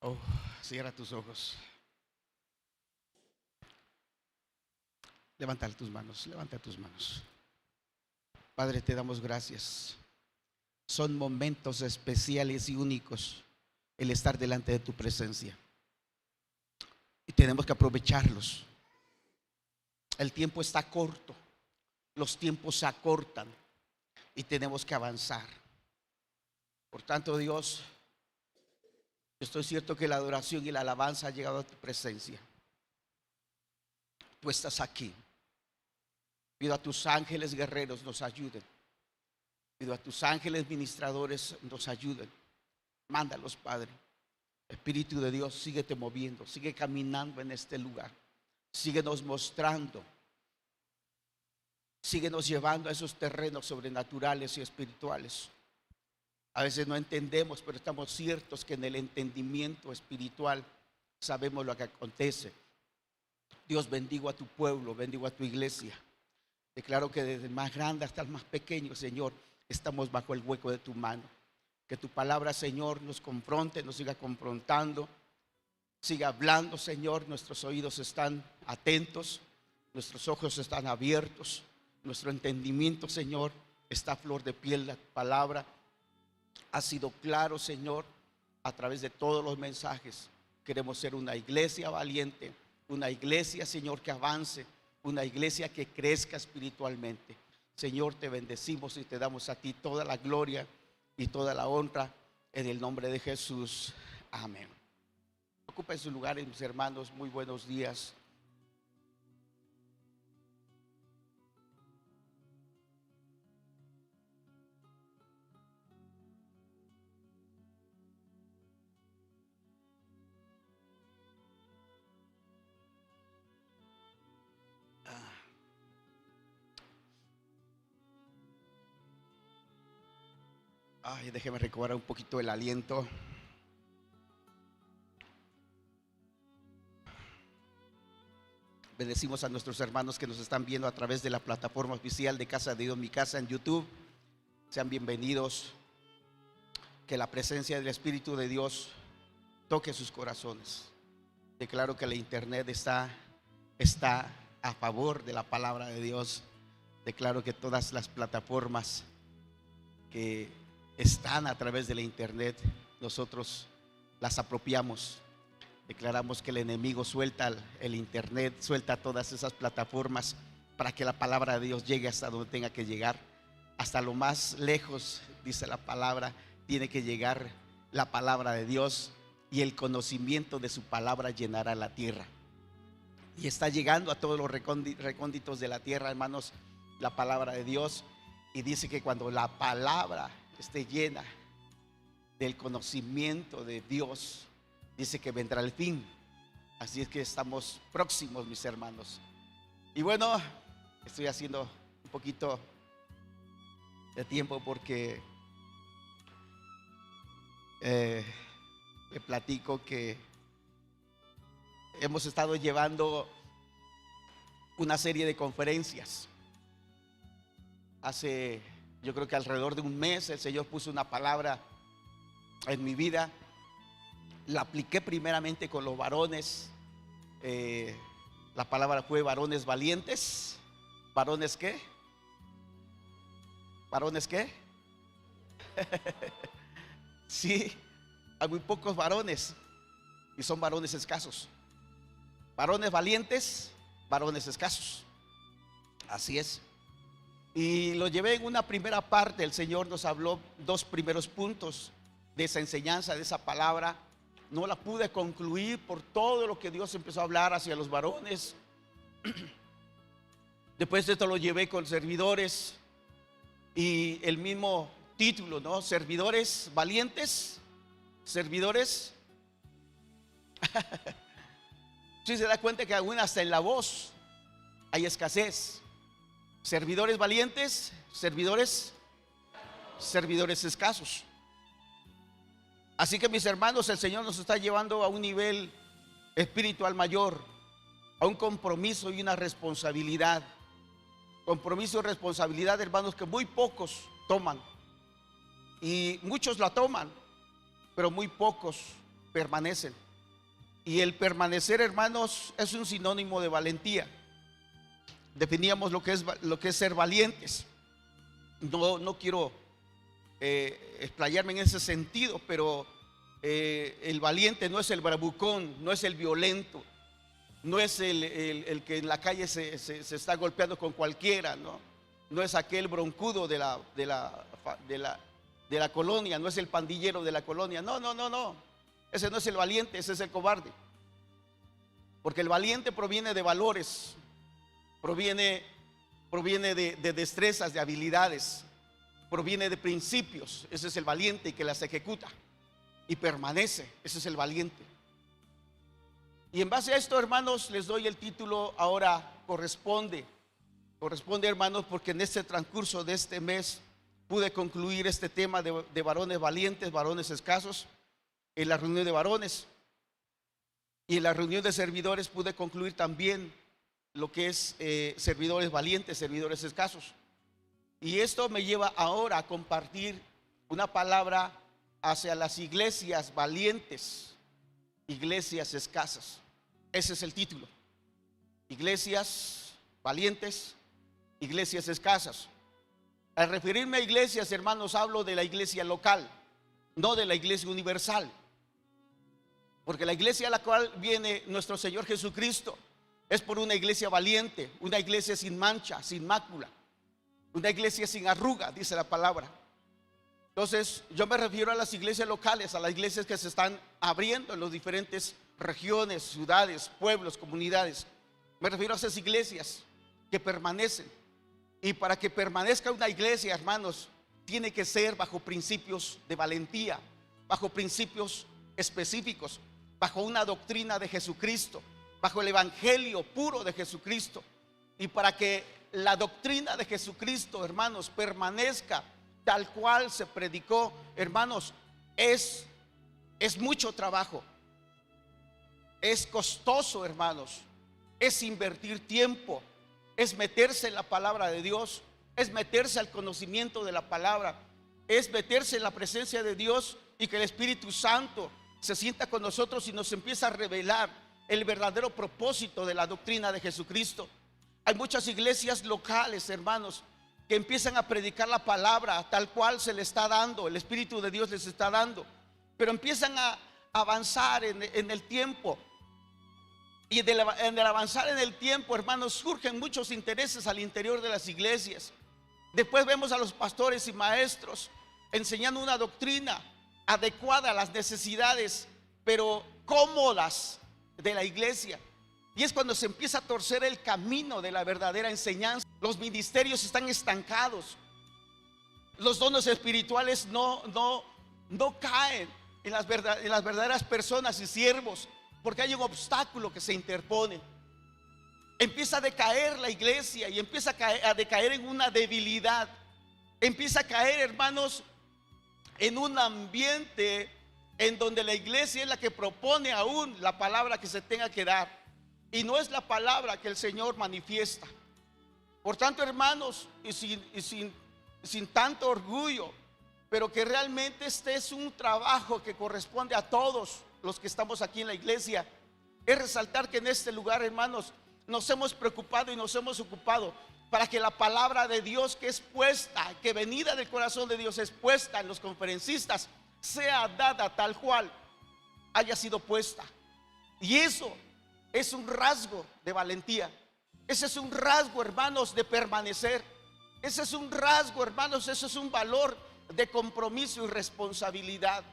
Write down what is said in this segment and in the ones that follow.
Oh, cierra tus ojos. Levanta tus manos, levanta tus manos. Padre, te damos gracias. Son momentos especiales y únicos el estar delante de tu presencia. Y tenemos que aprovecharlos. El tiempo está corto, los tiempos se acortan y tenemos que avanzar. Por tanto, Dios, yo estoy cierto que la adoración y la alabanza ha llegado a tu presencia. Tú estás aquí. Pido a tus ángeles guerreros nos ayuden. Pido a tus ángeles ministradores nos ayuden. Mándalos, Padre. Espíritu de Dios, síguete moviendo, sigue caminando en este lugar. Síguenos mostrando. Síguenos llevando a esos terrenos sobrenaturales y espirituales. A veces no entendemos, pero estamos ciertos que en el entendimiento espiritual sabemos lo que acontece. Dios, bendigo a tu pueblo, bendigo a tu iglesia. Declaro que desde el más grande hasta el más pequeño, Señor, estamos bajo el hueco de tu mano. Que tu palabra, Señor, nos confronte, nos siga confrontando. Siga hablando, Señor. Nuestros oídos están atentos, nuestros ojos están abiertos, nuestro entendimiento, Señor, está a flor de piel. La palabra ha sido claro, Señor, a través de todos los mensajes. Queremos ser una iglesia valiente, una iglesia, Señor, que avance, una iglesia que crezca espiritualmente. Señor, te bendecimos y te damos a ti toda la gloria y toda la honra en el nombre de Jesús. Amén. Ocupen sus lugares, mis hermanos. Muy buenos días. Ay, déjeme recobrar un poquito el aliento. Bendecimos a nuestros hermanos que nos están viendo a través de la plataforma oficial de Casa de Dios, Mi Casa en YouTube. Sean bienvenidos. Que la presencia del Espíritu de Dios toque sus corazones. Declaro que la internet está a favor de la palabra de Dios. Declaro que todas las plataformas que están a través de la internet, nosotros las apropiamos. Declaramos que el enemigo suelta el internet, suelta todas esas plataformas para que la palabra de Dios llegue hasta donde tenga que llegar. Hasta lo más lejos, dice la palabra, tiene que llegar la palabra de Dios, y el conocimiento de su palabra llenará la tierra. Y está llegando a todos los recónditos de la tierra, hermanos, la palabra de Dios. Y dice que cuando la palabra esté llena del conocimiento de Dios, dice que vendrá el fin. Así es que estamos próximos, mis hermanos. Y bueno, estoy haciendo un poquito de tiempo porque le platico que hemos estado llevando una serie de conferencias. Hace, yo creo que alrededor de un mes, el Señor puso una palabra en mi vida. La apliqué primeramente con los varones. La palabra fue varones valientes. ¿Varones qué? ¿Varones qué? Sí, hay muy pocos varones y son varones escasos. Varones valientes, varones escasos. Así es. Y lo llevé en una primera parte. El Señor nos habló dos primeros puntos de esa enseñanza, de esa palabra. No la pude concluir por todo lo que Dios empezó a hablar hacia los varones. Después de esto lo llevé con servidores y el mismo título, ¿no? Servidores valientes, servidores. Si se da cuenta que aún hasta en la voz hay escasez. Servidores valientes, servidores escasos. Así que, mis hermanos, el Señor nos está llevando a un nivel espiritual mayor, a un compromiso y una responsabilidad. Compromiso y responsabilidad, hermanos, que muy pocos toman. Y muchos la toman, pero muy pocos permanecen. Y el permanecer, hermanos, es un sinónimo de valentía. Definíamos lo que es ser valientes. No quiero explayarme en ese sentido, pero el valiente no es el bravucón, no es el violento, no es el que en la calle se está golpeando con cualquiera, no es aquel broncudo de la colonia, no es el pandillero de la colonia, no, ese no es el valiente, ese es el cobarde. Porque el valiente proviene de valores, proviene de destrezas, de habilidades, proviene de principios. Ese es el valiente que las ejecuta y permanece. Ese es el valiente. Y en base a esto, hermanos, les doy el título. Ahora corresponde, hermanos, porque en este transcurso de este mes pude concluir este tema de varones valientes, varones escasos, en la reunión de varones. Y en la reunión de servidores pude concluir también lo que es servidores valientes, servidores escasos. Y esto me lleva ahora a compartir una palabra hacia las iglesias valientes, iglesias escasas. Ese es el título. Iglesias valientes, iglesias escasas. Al referirme a iglesias, hermanos, hablo de la iglesia local, no de la iglesia universal. Porque la iglesia a la cual viene nuestro Señor Jesucristo es por una iglesia valiente, una iglesia sin mancha, sin mácula, una iglesia sin arruga, dice la palabra. Entonces yo me refiero a las iglesias locales, a las iglesias que se están abriendo en las diferentes regiones, ciudades, pueblos, comunidades. Me refiero a esas iglesias que permanecen. Y para que permanezca una iglesia, hermanos, tiene que ser bajo principios de valentía, bajo principios específicos, bajo una doctrina de Jesucristo, bajo el evangelio puro de Jesucristo. Y para que la doctrina de Jesucristo, hermanos, permanezca tal cual se predicó, hermanos, es mucho trabajo, es costoso, hermanos, es invertir tiempo, es meterse en la palabra de Dios, es meterse al conocimiento de la palabra, es meterse en la presencia de Dios y que el Espíritu Santo se sienta con nosotros y nos empieza a revelar el verdadero propósito de la doctrina de Jesucristo. Hay muchas iglesias locales, hermanos, que empiezan a predicar la palabra tal cual se le está dando, el Espíritu de Dios les está dando, pero empiezan a avanzar en el tiempo. Y en el avanzar en el tiempo, hermanos, surgen muchos intereses al interior de las iglesias. Después vemos a los pastores y maestros enseñando una doctrina adecuada a las necesidades, pero cómodas de la iglesia. Y es cuando se empieza a torcer el camino de la verdadera enseñanza. Los ministerios están estancados. Los dones espirituales no caen en las verdaderas personas y siervos, porque hay un obstáculo que se interpone. Empieza a decaer la iglesia y empieza a decaer en una debilidad. Empieza a caer, hermanos, en un ambiente en donde la iglesia es la que propone aún la palabra que se tenga que dar, y no es la palabra que el Señor manifiesta. Por tanto, hermanos, y sin tanto orgullo, pero que realmente este es un trabajo que corresponde a todos los que estamos aquí en la iglesia, es resaltar que en este lugar, hermanos, nos hemos preocupado y nos hemos ocupado para que la palabra de Dios que es puesta, que venida del corazón de Dios es puesta en los conferencistas, sea dada tal cual haya sido puesta. Y eso es un rasgo de valentía. Ese es un rasgo, hermanos, de permanecer. Ese es un rasgo, hermanos, ese es un valor de compromiso y responsabilidad.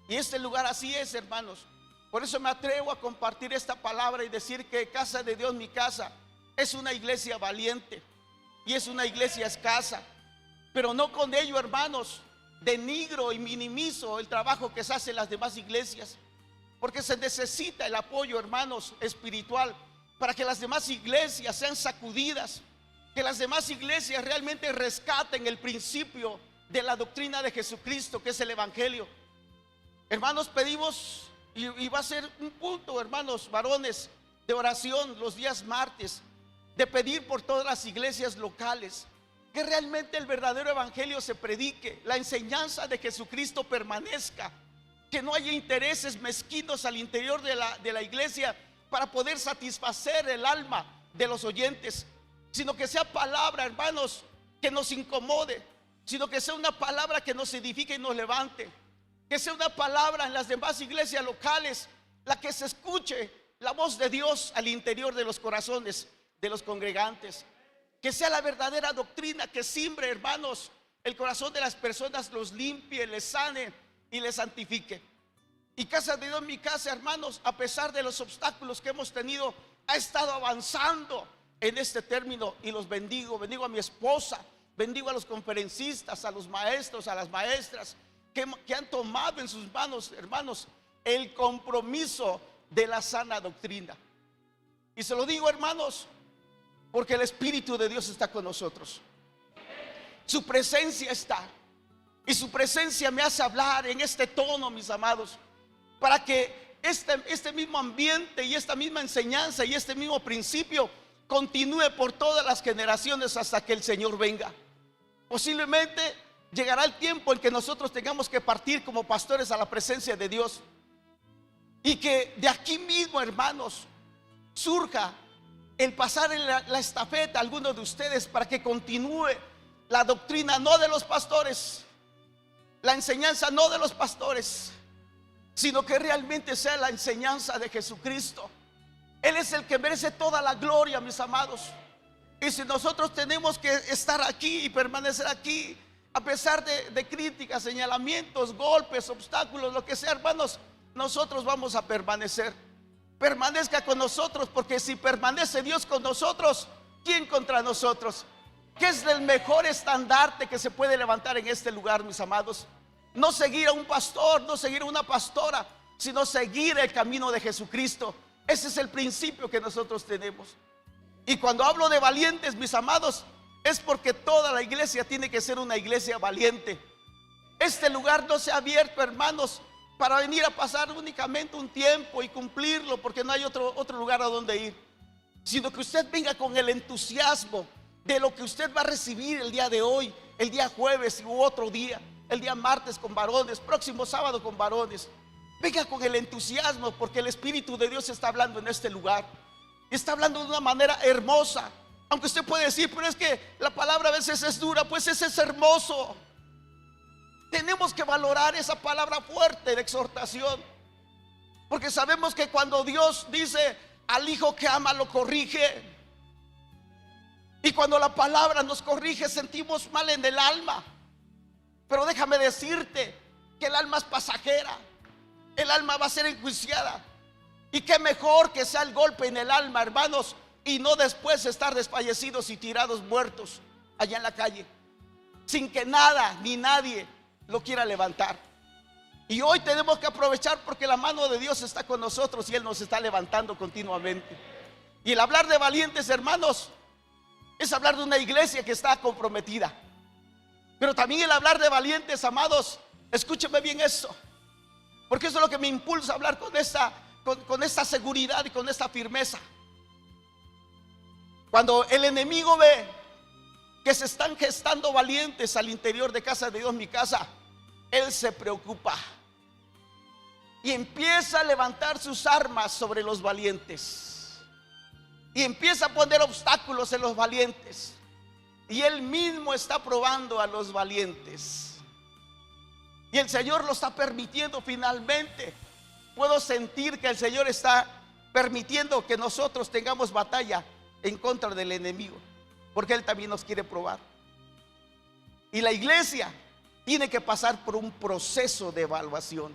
Y este lugar así es, hermanos. Por eso me atrevo a compartir esta palabra y decir que Casa de Dios, mi casa, es una iglesia valiente y es una iglesia escasa. Pero no con ello, hermanos, denigro y minimizo el trabajo que se hace en las demás iglesias, porque se necesita el apoyo, hermanos, espiritual para que las demás iglesias sean sacudidas, que las demás iglesias realmente rescaten el principio de la doctrina de Jesucristo, que es el evangelio. Hermanos, pedimos, y va a ser un punto, hermanos varones, de oración los días martes, de pedir por todas las iglesias locales que realmente el verdadero evangelio se predique, la enseñanza de Jesucristo permanezca, que no haya intereses mezquinos al interior de la iglesia para poder satisfacer el alma de los oyentes, sino que sea palabra, hermanos, que nos incomode, sino que sea una palabra que nos edifique y nos levante, que sea una palabra en las demás iglesias locales, la que se escuche la voz de Dios al interior de los corazones de los congregantes, que sea la verdadera doctrina que simbre, hermanos, el corazón de las personas, los limpie, les sane y les santifique. Y Casa de Dios, mi casa, hermanos, a pesar de los obstáculos que hemos tenido, ha estado avanzando en este término, y los bendigo. Bendigo a mi esposa, bendigo a los conferencistas, a los maestros, a las maestras que han tomado en sus manos, hermanos, el compromiso de la sana doctrina. Y se lo digo, hermanos, porque el Espíritu de Dios está con nosotros. Su presencia está, y su presencia me hace hablar en este tono, mis amados, para que este mismo ambiente y esta misma enseñanza y este mismo principio continúe por todas las generaciones hasta que el Señor venga. Posiblemente llegará el tiempo en que nosotros tengamos que partir como pastores a la presencia de Dios, y que de aquí mismo, hermanos, surja el pasar en la estafeta a algunos de ustedes para que continúe la doctrina, no de los pastores, la enseñanza no de los pastores, sino que realmente sea la enseñanza de Jesucristo. Él es el que merece toda la gloria, mis amados. Y si nosotros tenemos que estar aquí y permanecer aquí, a pesar de críticas, señalamientos, golpes, obstáculos, lo que sea, hermanos, nosotros vamos a permanecer. Permanezca con nosotros, porque si permanece Dios con nosotros, ¿quién contra nosotros? ¿Qué es el mejor estandarte que se puede levantar en este lugar, mis amados? No seguir a un pastor, no seguir a una pastora, sino seguir el camino de Jesucristo. Ese es el principio que nosotros tenemos. Y cuando hablo de valientes, mis amados, es porque toda la iglesia tiene que ser una iglesia valiente. Este lugar no se ha abierto, hermanos, para venir a pasar únicamente un tiempo y cumplirlo, porque no hay otro lugar a donde ir, sino que usted venga con el entusiasmo de lo que usted va a recibir el día de hoy, el día jueves u otro día, el día martes con varones, próximo sábado con varones. Venga con el entusiasmo, porque el Espíritu de Dios está hablando en este lugar. Está hablando de una manera hermosa. Aunque usted puede decir, pero es que la palabra a veces es dura, pues ese es hermoso. Tenemos que valorar esa palabra fuerte de exhortación, porque sabemos que cuando Dios dice al hijo que ama lo corrige, y cuando la palabra nos corrige sentimos mal en el alma. Pero déjame decirte que el alma es pasajera, el alma va a ser enjuiciada, y qué mejor que sea el golpe en el alma, hermanos, y no después estar desfallecidos y tirados muertos allá en la calle, sin que nada ni nadie lo quiera levantar. Y hoy tenemos que aprovechar, porque la mano de Dios está con nosotros y Él nos está levantando continuamente. Y el hablar de valientes, hermanos, es hablar de una iglesia que está comprometida. Pero también el hablar de valientes, amados, escúcheme bien eso, porque eso es lo que me impulsa a hablar con esta seguridad y con esta firmeza. Cuando el enemigo ve que se están gestando valientes al interior de Casa de Dios, mi casa, él se preocupa y empieza a levantar sus armas sobre los valientes, y empieza a poner obstáculos en los valientes, y él mismo está probando a los valientes, y el Señor lo está permitiendo. Finalmente puedo sentir que el Señor está permitiendo que nosotros tengamos batalla en contra del enemigo, porque Él también nos quiere probar. Y la iglesia tiene que pasar por un proceso de evaluación.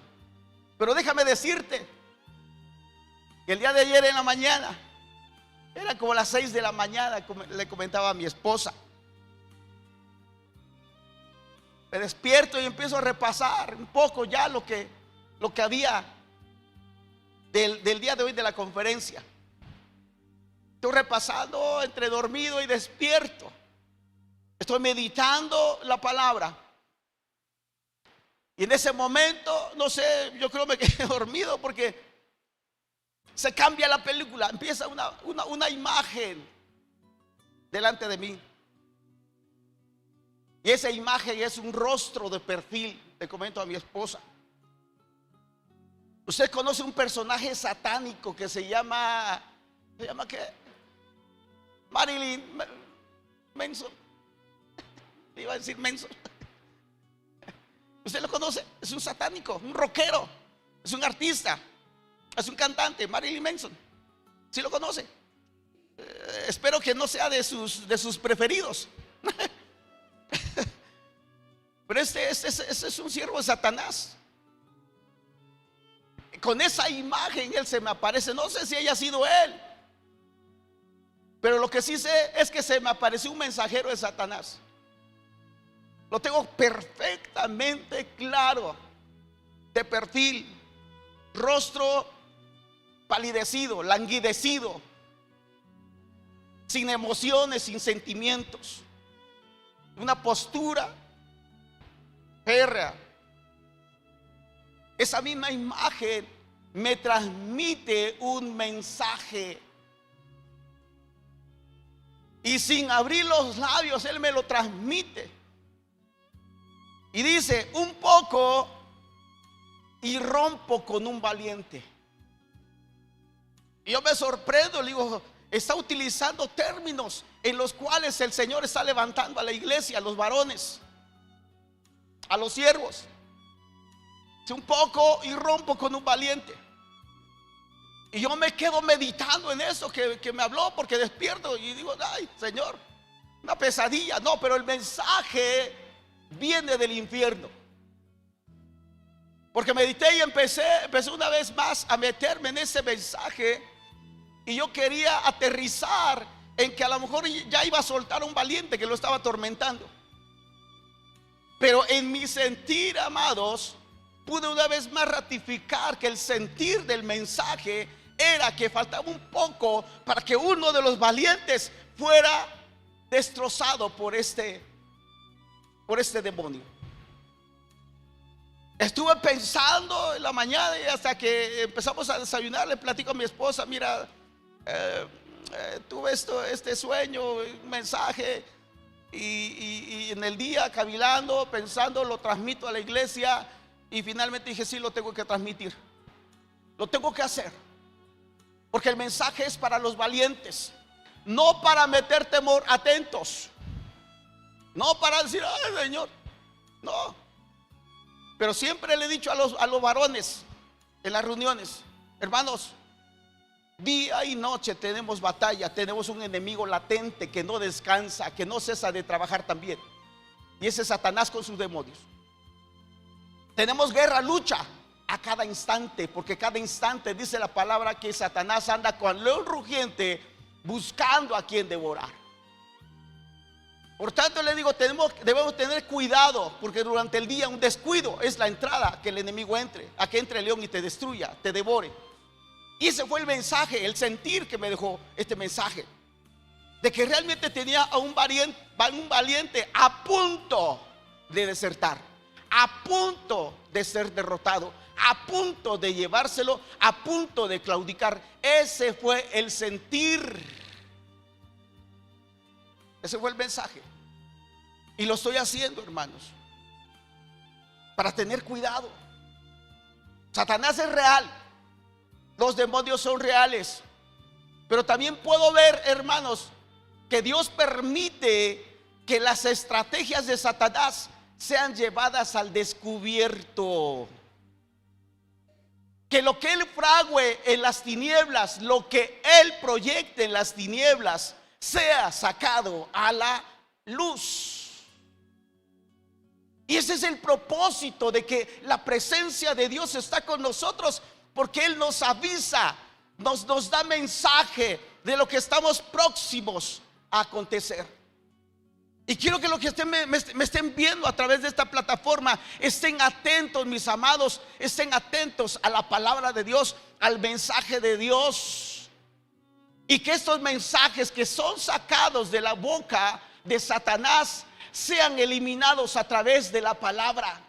Pero déjame decirte que el día de ayer en la mañana, era como las 6 de la mañana, le comentaba a mi esposa, me despierto y empiezo a repasar un poco ya lo que había del día de hoy de la conferencia. Estoy repasando entre dormido y despierto. Estoy meditando la palabra. Y en ese momento, no sé, yo creo me quedé dormido, porque se cambia la película. Empieza una imagen delante de mí. Y esa imagen es un rostro de perfil. Le comento a mi esposa. Usted conoce un personaje satánico que ¿se llama qué? Marilyn Manson. Iba a decir Manson. ¿Usted lo conoce? Es un satánico, un rockero, es un artista, es un cantante, Marilyn Manson. ¿Sí lo conoce? Espero que no sea de sus preferidos. Pero este es un siervo de Satanás. Con esa imagen él se me aparece. No sé si haya sido él, pero lo que sí sé es que se me apareció un mensajero de Satanás. Lo tengo perfectamente claro, de perfil, rostro palidecido, languidecido, sin emociones, sin sentimientos, una postura férrea. Esa misma imagen me transmite un mensaje, y sin abrir los labios él me lo transmite. Y dice: un poco y rompo con un valiente. Y yo me sorprendo, le digo, está utilizando términos en los cuales el Señor está levantando a la iglesia, a los varones, a los siervos. Un poco y rompo con un valiente. Y yo me quedo meditando en eso que me habló, porque despierto y digo: ay, Señor, una pesadilla. No, pero el mensaje viene del infierno. Porque medité y empecé una vez más a meterme en ese mensaje. Y yo quería aterrizar en que a lo mejor ya iba a soltar a un valiente que lo estaba atormentando. Pero en mi sentir, amados, pude una vez más ratificar que el sentir del mensaje era que faltaba un poco para que uno de los valientes fuera destrozado por este demonio. Estuve pensando en la mañana, y hasta que empezamos a desayunar le platico a mi esposa: mira, tuve este sueño, un mensaje, y en el día cavilando, pensando, lo transmito a la iglesia. Y finalmente dije: sí, lo tengo que transmitir, lo tengo que hacer, porque el mensaje es para los valientes, no para meter temor. Atentos, no para decir: ay, Señor, no. Pero siempre le he dicho a los varones en las reuniones: hermanos, día y noche tenemos batalla, tenemos un enemigo latente que no descansa, que no cesa de trabajar también, y ese es Satanás con sus demonios. Tenemos guerra, lucha a cada instante, porque cada instante dice la palabra que Satanás anda con león rugiente buscando a quien devorar. Por tanto le digo, debemos tener cuidado, porque durante el día un descuido es la entrada que el enemigo entre, a que entre el león y te destruya, te devore. Y ese fue el mensaje, el sentir que me dejó este mensaje, de que realmente tenía a un valiente a punto de desertar, a punto de ser derrotado, a punto de llevárselo, a punto de claudicar. Ese fue el sentir, ese fue el mensaje. Y lo estoy haciendo, hermanos, para tener cuidado. Satanás es real, los demonios son reales, pero también puedo ver, hermanos, que Dios permite que las estrategias de Satanás sean llevadas al descubierto. Que lo que él frague en las tinieblas, lo que él proyecte en las tinieblas, sea sacado a la luz. Y ese es el propósito de que la presencia de Dios está con nosotros, porque Él nos avisa, nos da mensaje de lo que estamos próximos a acontecer. Y quiero que los que me estén viendo a través de esta plataforma estén atentos, mis amados, estén atentos a la palabra de Dios, al mensaje de Dios. Y que estos mensajes que son sacados de la boca de Satanás sean eliminados a través de la palabra.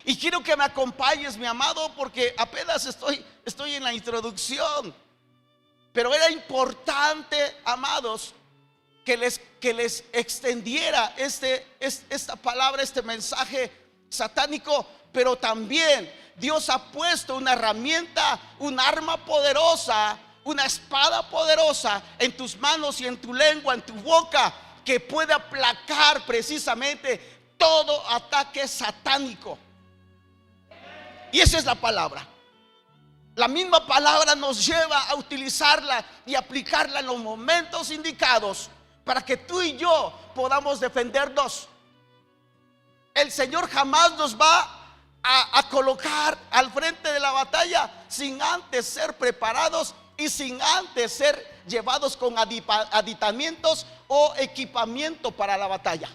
Y quiero que me acompañes, mi amado, porque apenas estoy en la introducción. Pero era importante, amados, que les extendiera esta palabra, este mensaje, satánico, pero también Dios ha puesto una herramienta, un arma poderosa, una espada poderosa en tus manos y en tu lengua, en tu boca, que puede aplacar precisamente todo ataque satánico. Y esa es la palabra. La misma palabra nos lleva a utilizarla y aplicarla en los momentos indicados para que tú y yo podamos defendernos. El Señor jamás nos va a colocar al frente de la batalla sin antes ser preparados y sin antes ser llevados con aditamentos o equipamiento para la batalla.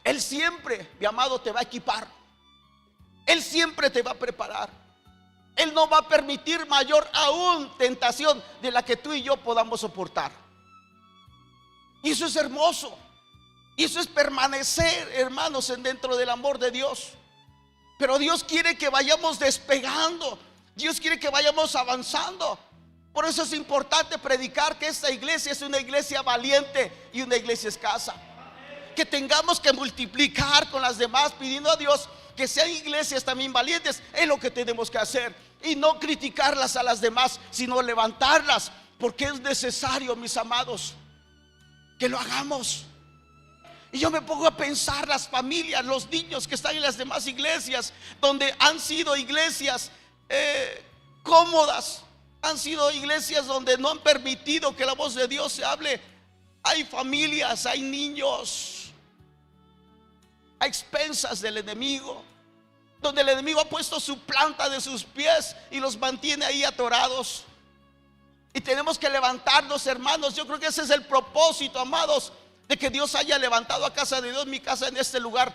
Él siempre, mi amado, te va a equipar. Él siempre te va a preparar. Él no va a permitir mayor aún tentación de la que tú y yo podamos soportar. Y eso es hermoso. Y eso es permanecer, hermanos, dentro del amor de Dios. Pero Dios quiere que vayamos despegando. Dios quiere que vayamos avanzando. Por eso es importante predicar que esta iglesia es una iglesia valiente y una iglesia escasa. Que tengamos que multiplicar con las demás, pidiendo a Dios que sean iglesias también valientes. Es lo que tenemos que hacer. Y no criticarlas a las demás, sino levantarlas. Porque es necesario, mis amados, que lo hagamos. Y yo me pongo a pensar las familias, los niños que están en las demás iglesias, donde han sido iglesias cómodas, han sido iglesias donde no han permitido que la voz de Dios se hable. Hay familias, hay niños a expensas del enemigo, donde el enemigo ha puesto su planta de sus pies y los mantiene ahí atorados. Y tenemos que levantarnos, hermanos. Yo creo que ese es el propósito, amados, de que Dios haya levantado a Casa de Dios, mi casa, en este lugar,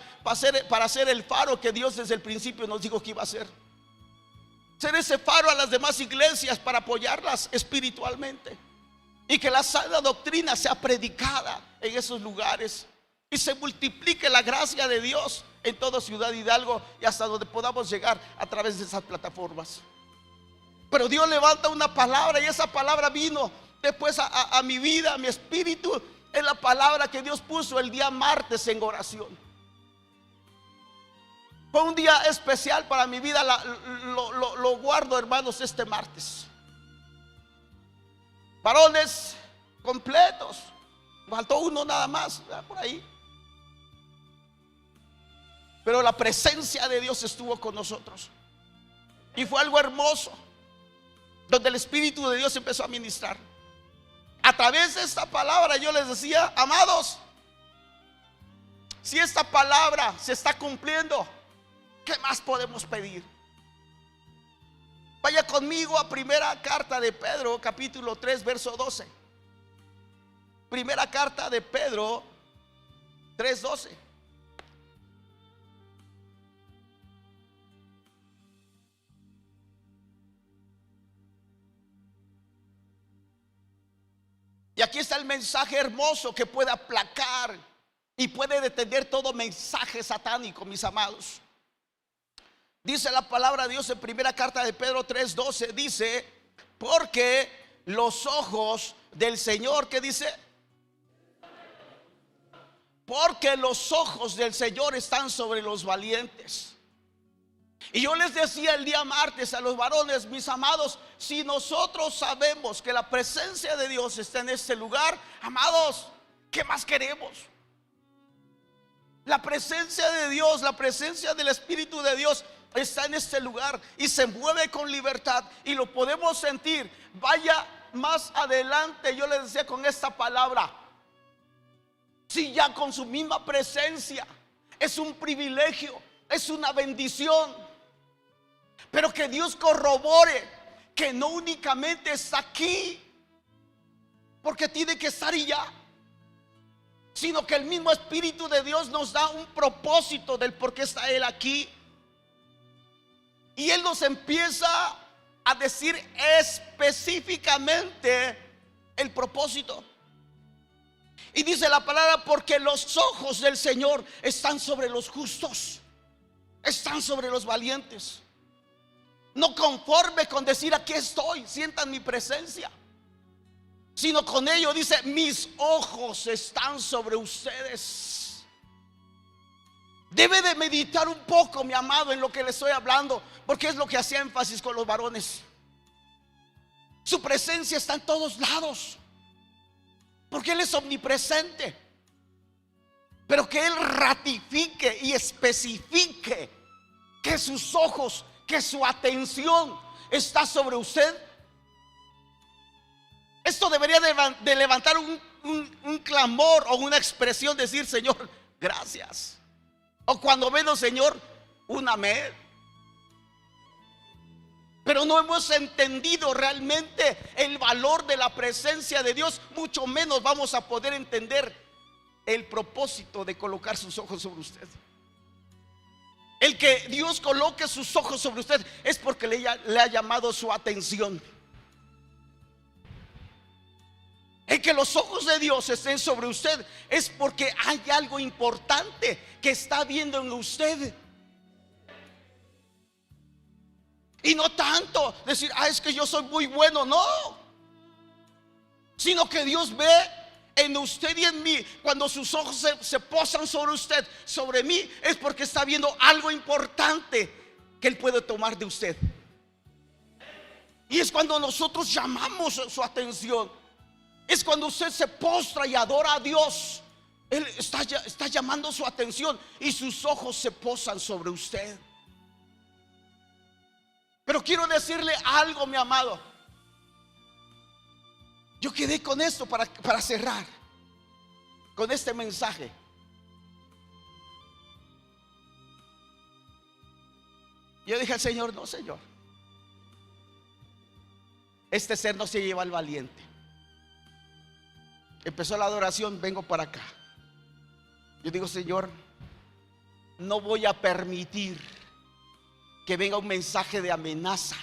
para ser el faro que Dios desde el principio nos dijo que iba a ser. Ser ese faro a las demás iglesias para apoyarlas espiritualmente. Y que la sana doctrina sea predicada en esos lugares. Y se multiplique la gracia de Dios en toda Ciudad Hidalgo y hasta donde podamos llegar a través de esas plataformas. Pero Dios levanta una palabra, y esa palabra vino después a mi vida, a mi espíritu. Es la palabra que Dios puso el día martes en oración. Fue un día especial para mi vida. Lo guardo, hermanos, este martes. Varones completos. Faltó uno nada más, por ahí. Pero la presencia de Dios estuvo con nosotros. Y fue algo hermoso, donde el Espíritu de Dios empezó a ministrar. A través de esta palabra yo les decía, amados, si esta palabra se está cumpliendo, ¿qué más podemos pedir? Vaya conmigo a primera carta de Pedro, capítulo 3, verso 12. Primera carta de Pedro 3:12. Y aquí está el mensaje hermoso que puede aplacar y puede detener todo mensaje satánico, mis amados. Dice la palabra de Dios en primera carta de Pedro 3:12. Dice, porque los ojos del Señor, ¿qué dice? Porque los ojos del Señor están sobre los valientes. Y yo les decía el día martes a los varones, mis amados, si nosotros sabemos que la presencia de Dios está en este lugar, amados, ¿qué más queremos? La presencia de Dios, la presencia del Espíritu de Dios está en este lugar y se mueve con libertad y lo podemos sentir. Vaya más adelante, yo les decía con esta palabra, si ya con su misma presencia es un privilegio, es una bendición. Pero que Dios corrobore que no únicamente está aquí porque tiene que estar y ya, sino que el mismo Espíritu de Dios nos da un propósito del por qué está Él aquí. Y Él nos empieza a decir específicamente el propósito. Y dice la palabra, porque los ojos del Señor están sobre los justos, están sobre los valientes. No conforme con decir aquí estoy, sientan mi presencia, sino con ello dice, mis ojos están sobre ustedes. Debe de meditar un poco, mi amado, en lo que le estoy hablando, porque es lo que hacía énfasis con los varones. Su presencia está en todos lados, porque Él es omnipresente. Pero que Él ratifique y especifique que sus ojos, que su atención está sobre usted. Esto debería de levantar un clamor o una expresión, decir: Señor, gracias. O cuando menos, Señor, un amén. Pero no hemos entendido realmente el valor de la presencia de Dios. Mucho menos vamos a poder entender el propósito de colocar sus ojos sobre usted. El que Dios coloque sus ojos sobre usted es porque le ha llamado su atención. El que los ojos de Dios estén sobre usted es porque hay algo importante que está viendo en usted. Y no tanto decir: es que yo soy muy bueno, no. Sino que Dios ve en usted y en mí. Cuando sus ojos se posan sobre usted, sobre mí, es porque está viendo algo importante que Él puede tomar de usted. Y es cuando nosotros llamamos su atención. Es cuando usted se postra y adora a Dios. Él está llamando su atención y sus ojos se posan sobre usted. Pero quiero decirle algo, mi amado. Yo quedé con esto para cerrar con este mensaje. Yo dije al Señor: no, Señor, este ser no se lleva al valiente. Empezó la adoración, vengo para acá. Yo digo: Señor, no voy a permitir que venga un mensaje de amenaza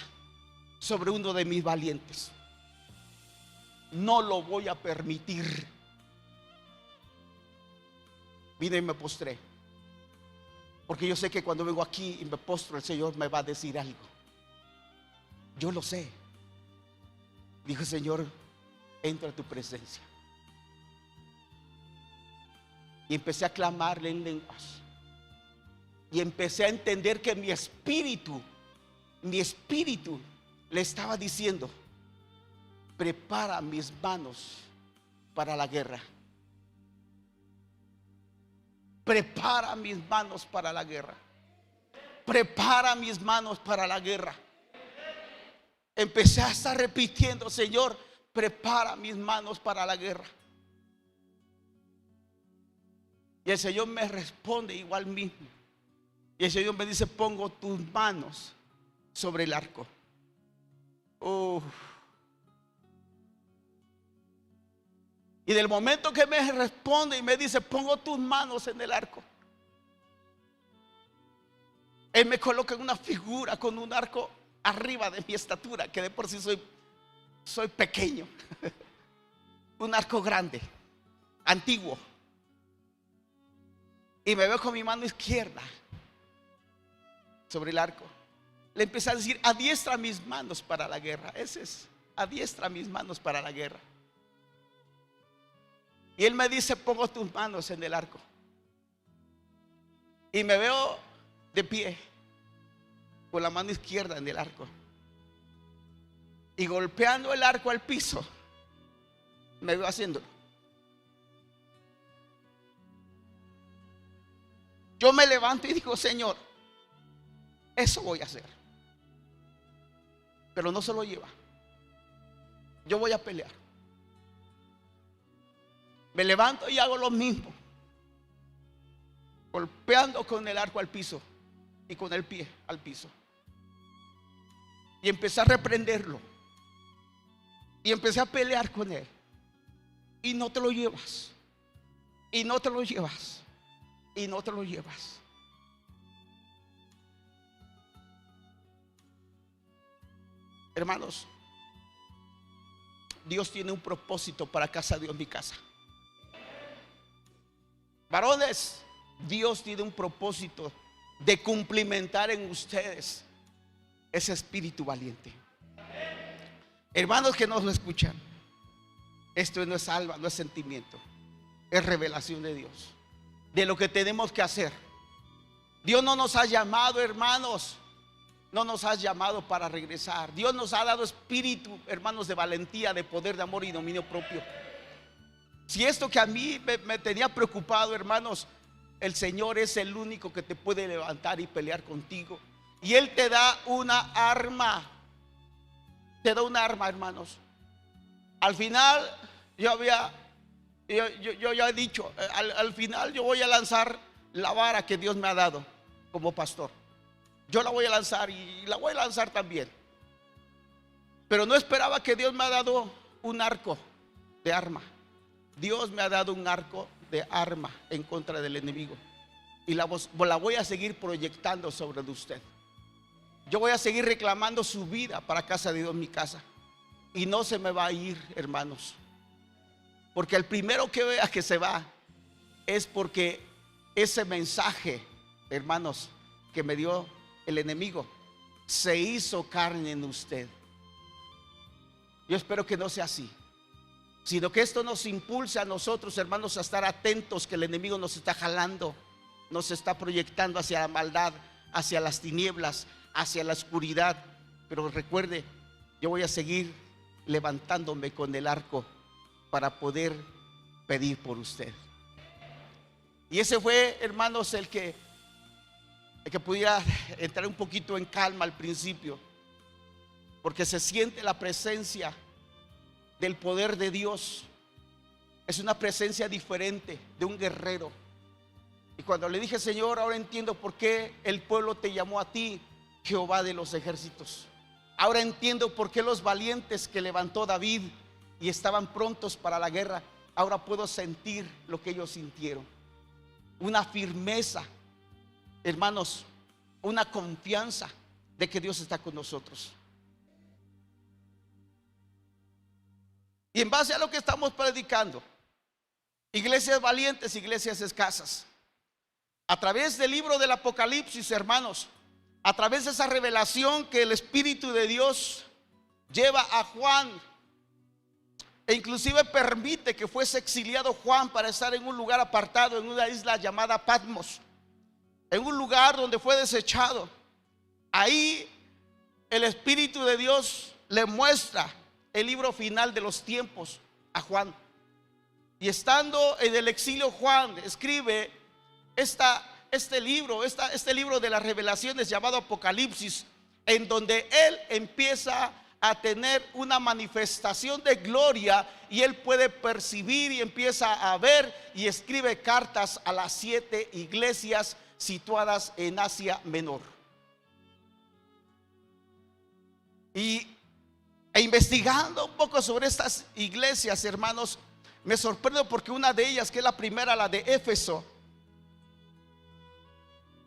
sobre uno de mis valientes. No lo voy a permitir. Vine y me postré, porque yo sé que cuando vengo aquí y me postro, el Señor me va a decir algo. Yo lo sé. Dije: Señor, entra a tu presencia. Y empecé a clamarle en lenguas. Y empecé a entender que mi espíritu le estaba diciendo: prepara mis manos para la guerra. Prepara mis manos para la guerra. Prepara mis manos para la guerra. Empecé a estar repitiendo: Señor, prepara mis manos para la guerra. Y el Señor me responde igual mismo. Y el Señor me dice: pongo tus manos sobre el arco. Y del momento que me responde y me dice: pongo tus manos en el arco, Él me coloca en una figura con un arco arriba de mi estatura, que de por sí soy pequeño. Un arco grande, antiguo. Y me veo con mi mano izquierda sobre el arco. Le empecé a decir: adiestra mis manos para la guerra. Ese es: adiestra mis manos para la guerra. Y Él me dice: pongo tus manos en el arco. Y me veo de pie con la mano izquierda en el arco, y golpeando el arco al piso. Me veo haciéndolo. Yo me levanto y digo: Señor, eso voy a hacer. Pero no se lo lleva. Yo voy a pelear. Me levanto y hago lo mismo, golpeando con el arco al piso y con el pie al piso. Y empecé a reprenderlo. Y empecé a pelear con él. Y no te lo llevas. Y no te lo llevas. Y no te lo llevas. Hermanos, Dios tiene un propósito para Casa Dios Mi Casa. Varones, Dios tiene un propósito de cumplimentar en ustedes ese espíritu valiente. Hermanos que nos lo escuchan, esto no es alma, no es sentimiento, es revelación de Dios, de lo que tenemos que hacer Dios no nos ha llamado, hermanos, no nos ha llamado para regresar. Dios nos ha dado espíritu, hermanos, de valentía, de poder, de amor y dominio propio. Si esto que a mí me tenía preocupado, hermanos, el Señor es el único que te puede levantar y pelear contigo. Y Él te da una arma. Te da una arma, hermanos. Al final, yo ya he dicho, al final yo voy a lanzar la vara que Dios me ha dado como pastor. Yo la voy a lanzar y la voy a lanzar también. Pero no esperaba que Dios me ha dado un arco de arma. Dios me ha dado un arco de arma en contra del enemigo. Y la voy a seguir proyectando sobre usted. Yo voy a seguir reclamando su vida para casa de Dios, mi casa. Y no se me va a ir, hermanos. Porque el primero que vea que se va es porque ese mensaje, hermanos, que me dio el enemigo se hizo carne en usted. Yo espero que no sea así, sino que esto nos impulse a nosotros, hermanos, a estar atentos, que el enemigo nos está jalando, nos está proyectando hacia la maldad, hacia las tinieblas, hacia la oscuridad. Pero recuerde, yo voy a seguir levantándome con el arco para poder pedir por usted. Y ese fue, hermanos, el que pudiera entrar un poquito en calma al principio, porque se siente la presencia del poder de Dios. Es una presencia diferente de un guerrero. Y cuando le dije: Señor, ahora entiendo por qué el pueblo te llamó a ti, Jehová de los ejércitos. Ahora entiendo por qué los valientes que levantó David y estaban prontos para la guerra, ahora puedo sentir lo que ellos sintieron. Una firmeza, hermanos, una confianza de que Dios está con nosotros. Y en base a lo que estamos predicando, iglesias valientes, iglesias escasas, a través del libro del Apocalipsis, hermanos, a través de esa revelación que el Espíritu de Dios lleva a Juan, e inclusive permite que fuese exiliado Juan para estar en un lugar apartado, en una isla llamada Patmos, en un lugar donde fue desechado. Ahí el Espíritu de Dios le muestra el libro final de los tiempos a Juan. Y estando en el exilio, Juan escribe este libro de las revelaciones llamado Apocalipsis, en donde él empieza a tener una manifestación de gloria, y él puede percibir y empieza a ver, y escribe cartas a las 7 iglesias situadas en Asia Menor. E investigando un poco sobre estas iglesias, hermanos, me sorprendo porque una de ellas, que es la primera, la de Éfeso,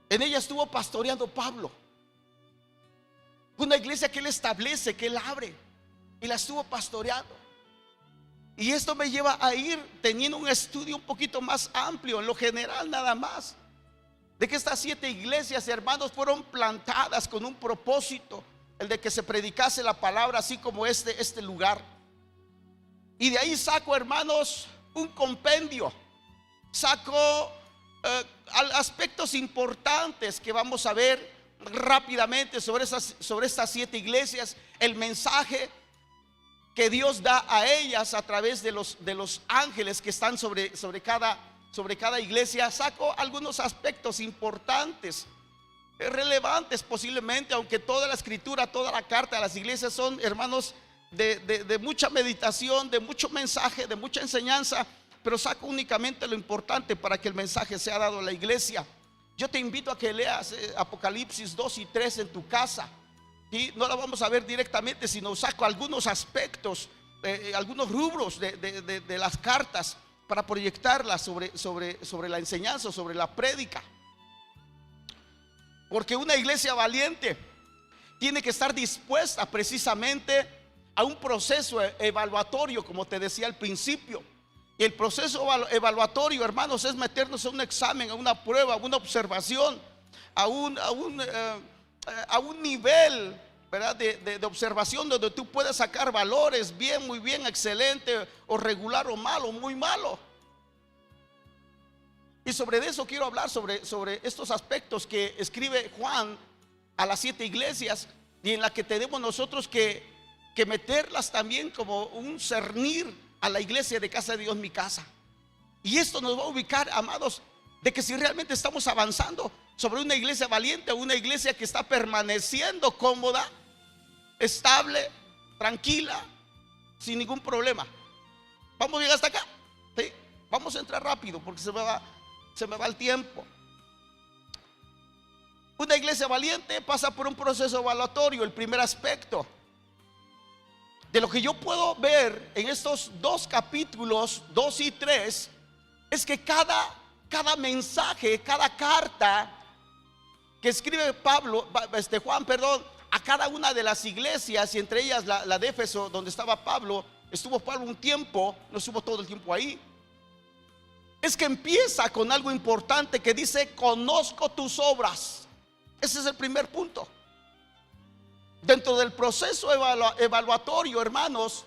en ella estuvo pastoreando Pablo. Una iglesia que él establece, que él abre, y la estuvo pastoreando. Y esto me lleva a ir teniendo un estudio un poquito más amplio, en lo general nada más, de que estas 7 iglesias, hermanos, fueron plantadas con un propósito, el de que se predicase la palabra, así como este lugar. Y de ahí saco, hermanos, un compendio, saco aspectos importantes que vamos a ver rápidamente sobre estas 7 iglesias, el mensaje que Dios da a ellas a través de los ángeles que están sobre cada iglesia. Saco algunos aspectos importantes, relevantes posiblemente, aunque toda la escritura, toda la carta de las iglesias son, hermanos, de mucha meditación, de mucho mensaje, de mucha enseñanza, pero saco únicamente lo importante para que el mensaje sea dado a la iglesia. Yo te invito a que leas Apocalipsis 2 y 3 en tu casa. Y no la vamos a ver directamente, sino saco algunos aspectos, algunos rubros de las cartas, para proyectarlas sobre la enseñanza, sobre la prédica. Porque una iglesia valiente tiene que estar dispuesta precisamente a un proceso evaluatorio, como te decía al principio. Y el proceso evaluatorio, hermanos, es meternos a un examen, a una prueba, a una observación, a un nivel, ¿verdad?, de observación, donde tú puedes sacar valores: bien, muy bien, excelente, o regular, o malo, muy malo. Y sobre eso quiero hablar, sobre estos aspectos que escribe Juan a las 7 iglesias, y en la que tenemos nosotros que meterlas también como un cernir a la iglesia de Casa de Dios, mi casa. Y esto nos va a ubicar, amados, de que si realmente estamos avanzando sobre una iglesia valiente o una iglesia que está permaneciendo cómoda, estable, tranquila, sin ningún problema. ¿Vamos bien hasta acá? ¿Sí? Vamos a entrar rápido porque se me va el tiempo. Una iglesia valiente pasa por un proceso evaluatorio. El primer aspecto de lo que yo puedo ver en estos 2 capítulos, 2 y 3, es que cada mensaje, cada carta que escribe Juan, a cada una de las iglesias, y entre ellas la de Éfeso, donde estaba Pablo, estuvo Pablo un tiempo, no estuvo todo el tiempo ahí, es que empieza con algo importante que dice: conozco tus obras. Ese es el primer punto. Dentro del proceso evaluatorio, hermanos,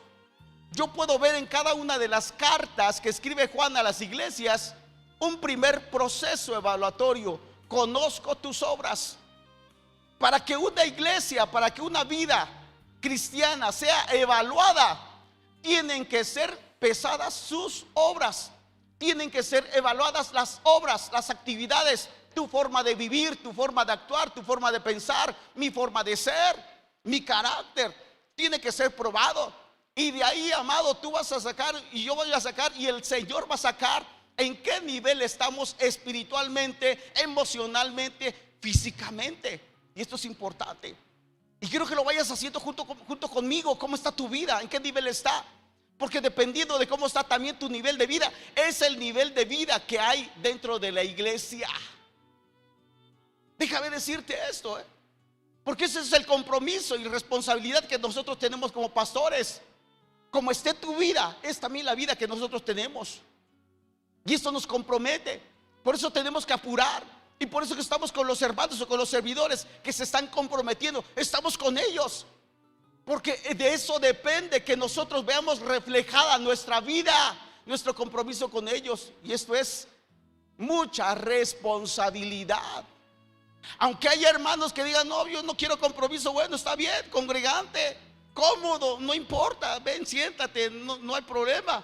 yo puedo ver en cada una de las cartas que escribe Juan a las iglesias un primer proceso evaluatorio: conozco tus obras. Para que una iglesia, para que una vida cristiana sea evaluada, tienen que ser pesadas sus obras, tienen que ser evaluadas las obras, las actividades, tu forma de vivir, tu forma de actuar, tu forma de pensar, mi forma de ser, mi carácter, tiene que ser probado. Y de ahí, amado, tú vas a sacar y yo voy a sacar y el Señor va a sacar en qué nivel estamos espiritualmente, emocionalmente, físicamente. Y esto es importante. Y quiero que lo vayas haciendo junto conmigo. ¿Cómo está tu vida? ¿En qué nivel está? Porque dependiendo de cómo está también tu nivel de vida, es el nivel de vida que hay dentro de la iglesia. Déjame decirte esto, porque ese es el compromiso y responsabilidad que nosotros tenemos como pastores. Como esté tu vida, es también la vida que nosotros tenemos. Y esto nos compromete. Por eso tenemos que apurar. Y por eso que estamos con los hermanos o con los servidores que se están comprometiendo. Estamos con ellos. Porque de eso depende que nosotros veamos reflejada nuestra vida, nuestro compromiso con ellos. Y esto es mucha responsabilidad. Aunque hay hermanos que digan: no, yo no quiero compromiso. Bueno, está bien, congregante, cómodo, no importa, ven, siéntate, no hay problema.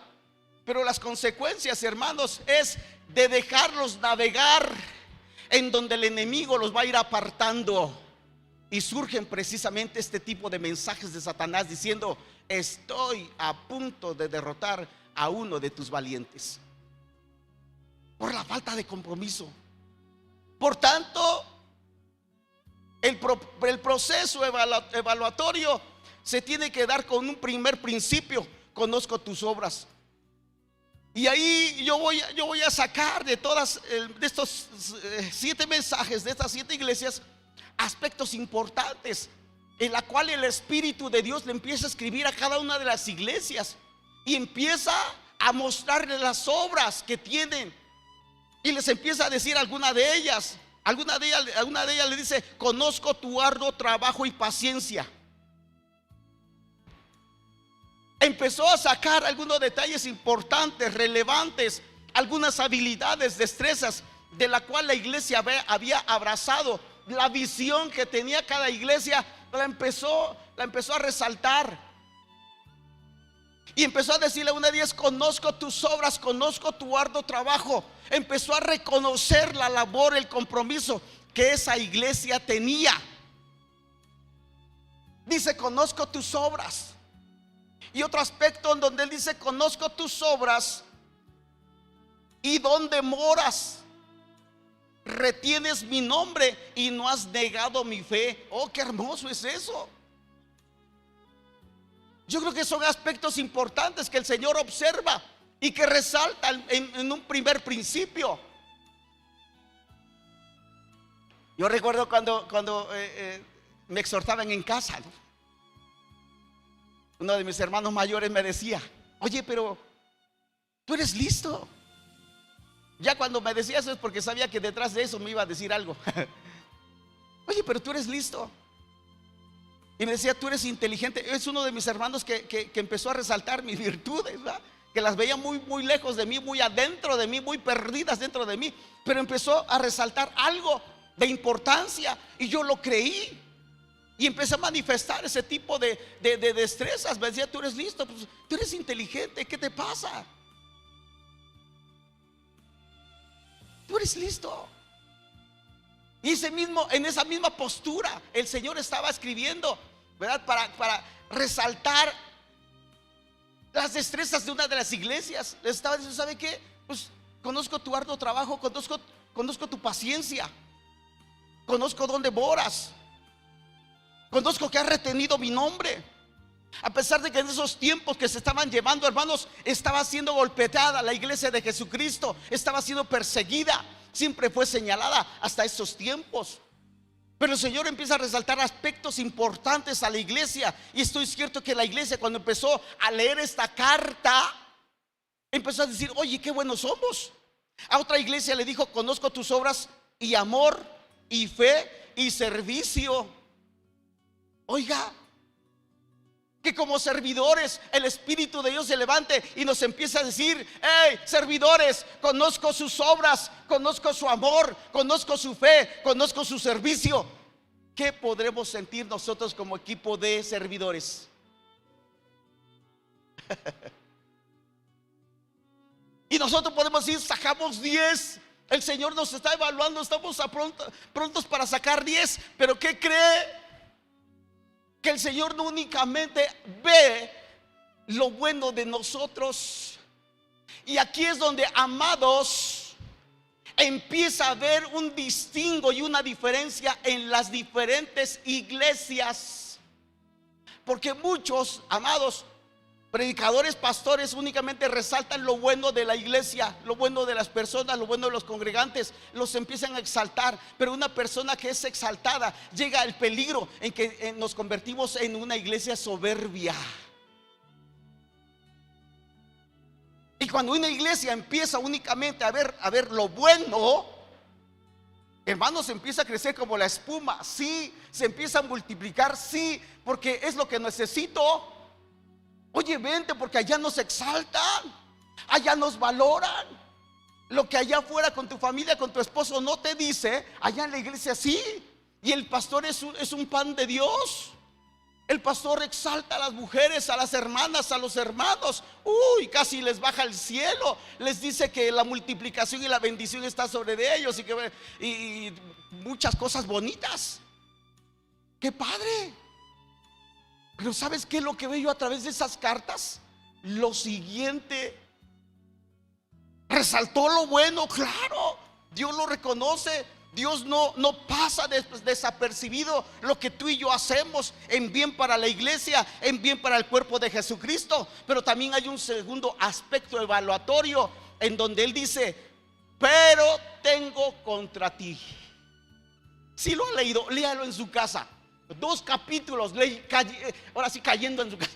Pero las consecuencias, hermanos, es de dejarlos navegar en donde el enemigo los va a ir apartando. Y surgen precisamente este tipo de mensajes de Satanás diciendo: estoy a punto de derrotar a uno de tus valientes, por la falta de compromiso. Por tanto, el proceso evaluatorio se tiene que dar con un primer principio: conozco tus obras. Y ahí yo voy a sacar de estos 7 mensajes, de estas 7 iglesias, aspectos importantes en la cual el Espíritu de Dios le empieza a escribir a cada una de las iglesias y empieza a mostrarles las obras que tienen, y les empieza a decir alguna de ellas le dice: conozco tu arduo trabajo y paciencia. Empezó a sacar algunos detalles importantes, relevantes, algunas habilidades, destrezas de la cual la iglesia había abrazado. La visión que tenía cada iglesia la empezó a resaltar. Y empezó a decirle a una de ellas: conozco tus obras, conozco tu arduo trabajo. Empezó a reconocer la labor, el compromiso que esa iglesia tenía. Dice: conozco tus obras. Y otro aspecto en donde él dice: conozco tus obras y dónde moras. Retienes mi nombre y no has negado mi fe. Oh, qué hermoso es eso. Yo creo que son aspectos importantes que el Señor observa y que resalta en un primer principio. Yo recuerdo cuando me exhortaban en casa, ¿no? Uno de mis hermanos mayores me decía: oye, pero tú eres listo. Ya cuando me decía eso es porque sabía que detrás de eso me iba a decir algo. Oye, pero tú eres listo. Y me decía: tú eres inteligente. Es uno de mis hermanos que empezó a resaltar mis virtudes, ¿verdad? que las veía muy, muy lejos de mí, muy adentro de mí, muy perdidas dentro de mí. Pero empezó a resaltar algo de importancia y yo lo creí. Y empecé a manifestar ese tipo de destrezas. Me decía: tú eres listo, pues, tú eres inteligente, ¿qué te pasa? Tú eres listo. Y en esa misma postura, el Señor estaba escribiendo, ¿verdad? Para resaltar las destrezas de una de las iglesias. Les estaba diciendo: ¿sabe qué? Pues conozco tu arduo trabajo, conozco tu paciencia, conozco dónde moras, conozco que has retenido mi nombre. A pesar de que en esos tiempos que se estaban llevando, hermanos, estaba siendo golpeada la iglesia de Jesucristo, estaba siendo perseguida, siempre fue señalada hasta estos tiempos. Pero el Señor empieza a resaltar aspectos importantes a la iglesia. Y estoy cierto que la iglesia, cuando empezó a leer esta carta, empezó a decir: oye, qué buenos somos. A otra iglesia le dijo: conozco tus obras y amor y fe y servicio. Oiga, que como servidores el Espíritu de Dios se levante y nos empieza a decir: hey, servidores, conozco sus obras, conozco su amor, conozco su fe, conozco su servicio. ¿Qué podremos sentir nosotros como equipo de servidores? Y nosotros podemos decir: sacamos 10. El Señor nos está evaluando, estamos prontos para sacar 10. Pero ¿qué cree? Que el Señor no únicamente ve lo bueno de nosotros. Y aquí es donde, amados, empieza a haber un distingo y una diferencia en las diferentes iglesias. Porque muchos, amados, predicadores, pastores, únicamente resaltan lo bueno de la iglesia, lo bueno de las personas, lo bueno de los congregantes, los empiezan a exaltar. Pero una persona que es exaltada, llega el peligro en que nos convertimos en una iglesia soberbia. Y cuando una iglesia empieza únicamente a ver lo bueno, hermanos, empieza a crecer como la espuma. Sí, se empieza a multiplicar, sí, porque es lo que necesito. Oye, vente, porque allá nos exaltan, allá nos valoran. Lo que allá afuera con tu familia, con tu esposo no te dice, allá en la iglesia sí. Y el pastor es un pan de Dios. El pastor exalta a las mujeres, a las hermanas, a los hermanos. Uy, casi les baja el cielo. Les dice que la multiplicación y la bendición está sobre de ellos y muchas cosas bonitas. ¡Qué padre! Pero ¿sabes qué es lo que veo yo a través de esas cartas? Lo siguiente: resaltó lo bueno, claro, Dios lo reconoce. Dios no pasa desapercibido lo que tú y yo hacemos en bien para la iglesia, en bien para el cuerpo de Jesucristo. Pero también hay un segundo aspecto evaluatorio en donde Él dice: pero tengo contra ti. Si lo ha leído, léalo en su casa. 2 capítulos, ahora sí, cayendo en su casa,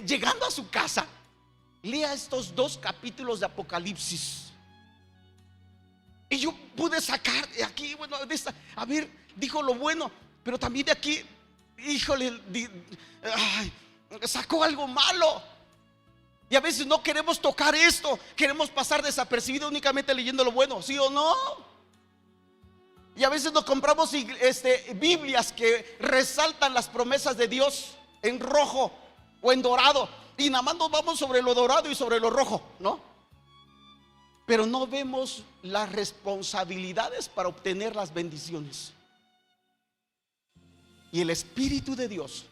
llegando a su casa, lea estos 2 capítulos de Apocalipsis. Y yo pude sacar de aquí, bueno, a ver, dijo lo bueno, pero también de aquí, híjole, sacó algo malo. Y a veces no queremos tocar esto, queremos pasar desapercibido únicamente leyendo lo bueno, ¿sí o no? Y a veces nos compramos Biblias que resaltan las promesas de Dios en rojo o en dorado, y nada más nos vamos sobre lo dorado y sobre lo rojo, ¿no? Pero no vemos las responsabilidades para obtener las bendiciones. Y el Espíritu de Dios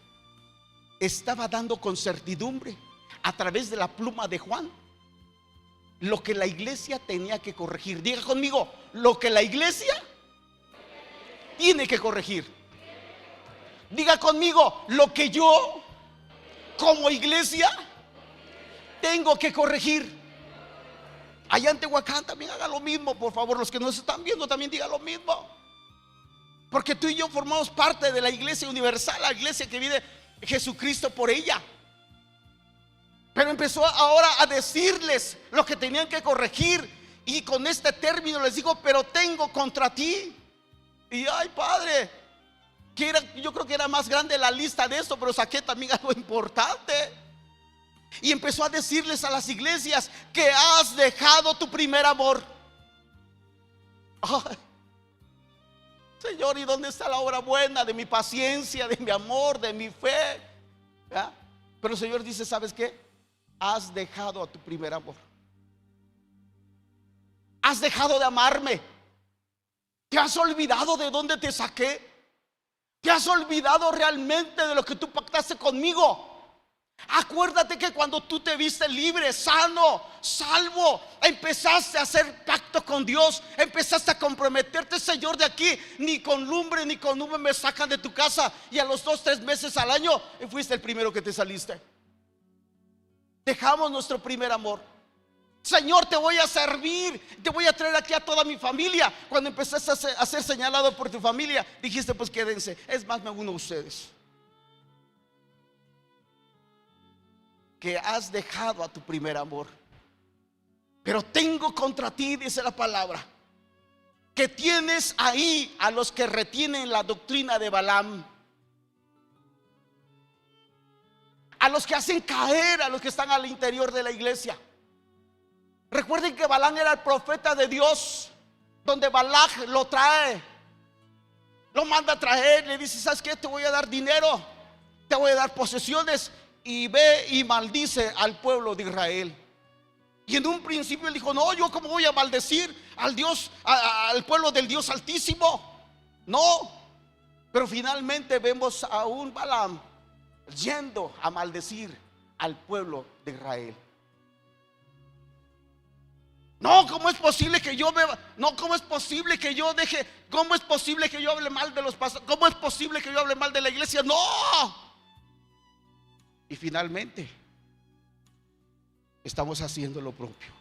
estaba dando con certidumbre a través de la pluma de Juan lo que la iglesia tenía que corregir. Diga conmigo: lo que la iglesia tiene que corregir. Diga conmigo: lo que yo como iglesia tengo que corregir. Allá en Tehuacán también haga lo mismo, por favor. Los que nos están viendo también digan lo mismo. Porque tú y yo formamos parte de la iglesia universal, la iglesia que vive Jesucristo por ella. Pero empezó ahora a decirles lo que tenían que corregir. Y con este término les digo: pero tengo contra ti. Y ay, Padre, yo creo que era más grande la lista de esto, pero saqué también algo importante. Y empezó a decirles a las iglesias que has dejado tu primer amor. Ay, Señor, ¿y dónde está la obra buena de mi paciencia, de mi amor, de mi fe? ¿Ya? Pero el Señor dice, ¿sabes qué? Has dejado a tu primer amor. Has dejado de amarme. Te has olvidado de dónde te saqué. Te has olvidado realmente de lo que tú pactaste conmigo. Acuérdate que cuando tú te viste libre, sano, salvo, empezaste a hacer pacto con Dios, empezaste a comprometerte. Señor, de aquí ni con lumbre ni con nube me sacan de tu casa. Y a los 2, 3 meses al año fuiste el primero que te saliste. Dejamos nuestro primer amor. Señor, te voy a servir, te voy a traer aquí a toda mi familia. Cuando empezaste a ser señalado por tu familia, dijiste, pues quédense. Es más, me uno a ustedes. Que has dejado a tu primer amor. Pero tengo contra ti, dice la palabra, que tienes ahí a los que retienen la doctrina de Balaam, a los que hacen caer a los que están al interior de la iglesia. Recuerden que Balaam era el profeta de Dios, donde Balac lo trae, lo manda a traer, le dice, ¿sabes qué? Te voy a dar dinero, te voy a dar posesiones, y ve y maldice al pueblo de Israel. Y en un principio él dijo, no, yo cómo voy a maldecir al Dios, al pueblo del Dios Altísimo. No, pero finalmente vemos a un Balaam yendo a maldecir al pueblo de Israel. No, ¿cómo es posible que yo me... No, ¿cómo es posible que yo deje... ¿Cómo es posible que yo hable mal de los pastores? ¿Cómo es posible que yo hable mal de la iglesia? No. Y finalmente estamos haciendo lo propio.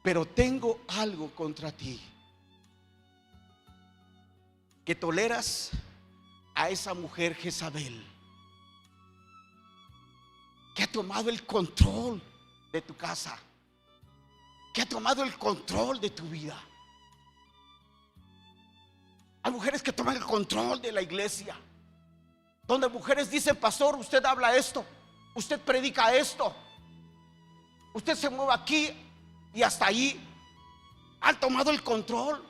Pero tengo algo contra ti, que toleras a esa mujer Jezabel, que ha tomado el control de tu casa, que ha tomado el control de tu vida. Hay mujeres que toman el control de la iglesia, donde mujeres dicen, pastor, usted habla esto, usted predica esto, usted se mueve aquí y hasta ahí. Han tomado el control.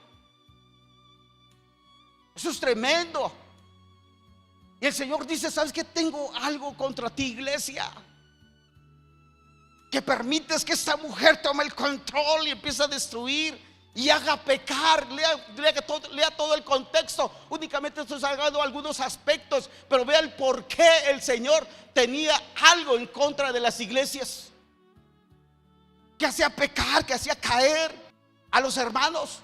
Eso es tremendo. Y el Señor dice, ¿sabes qué? Tengo algo contra ti, iglesia, que permites que esta mujer tome el control y empiece a destruir y haga pecar. Lea todo el contexto. Únicamente estoy sacando algunos aspectos, pero vea el por qué el Señor tenía algo en contra de las iglesias, que hacía pecar, que hacía caer a los hermanos.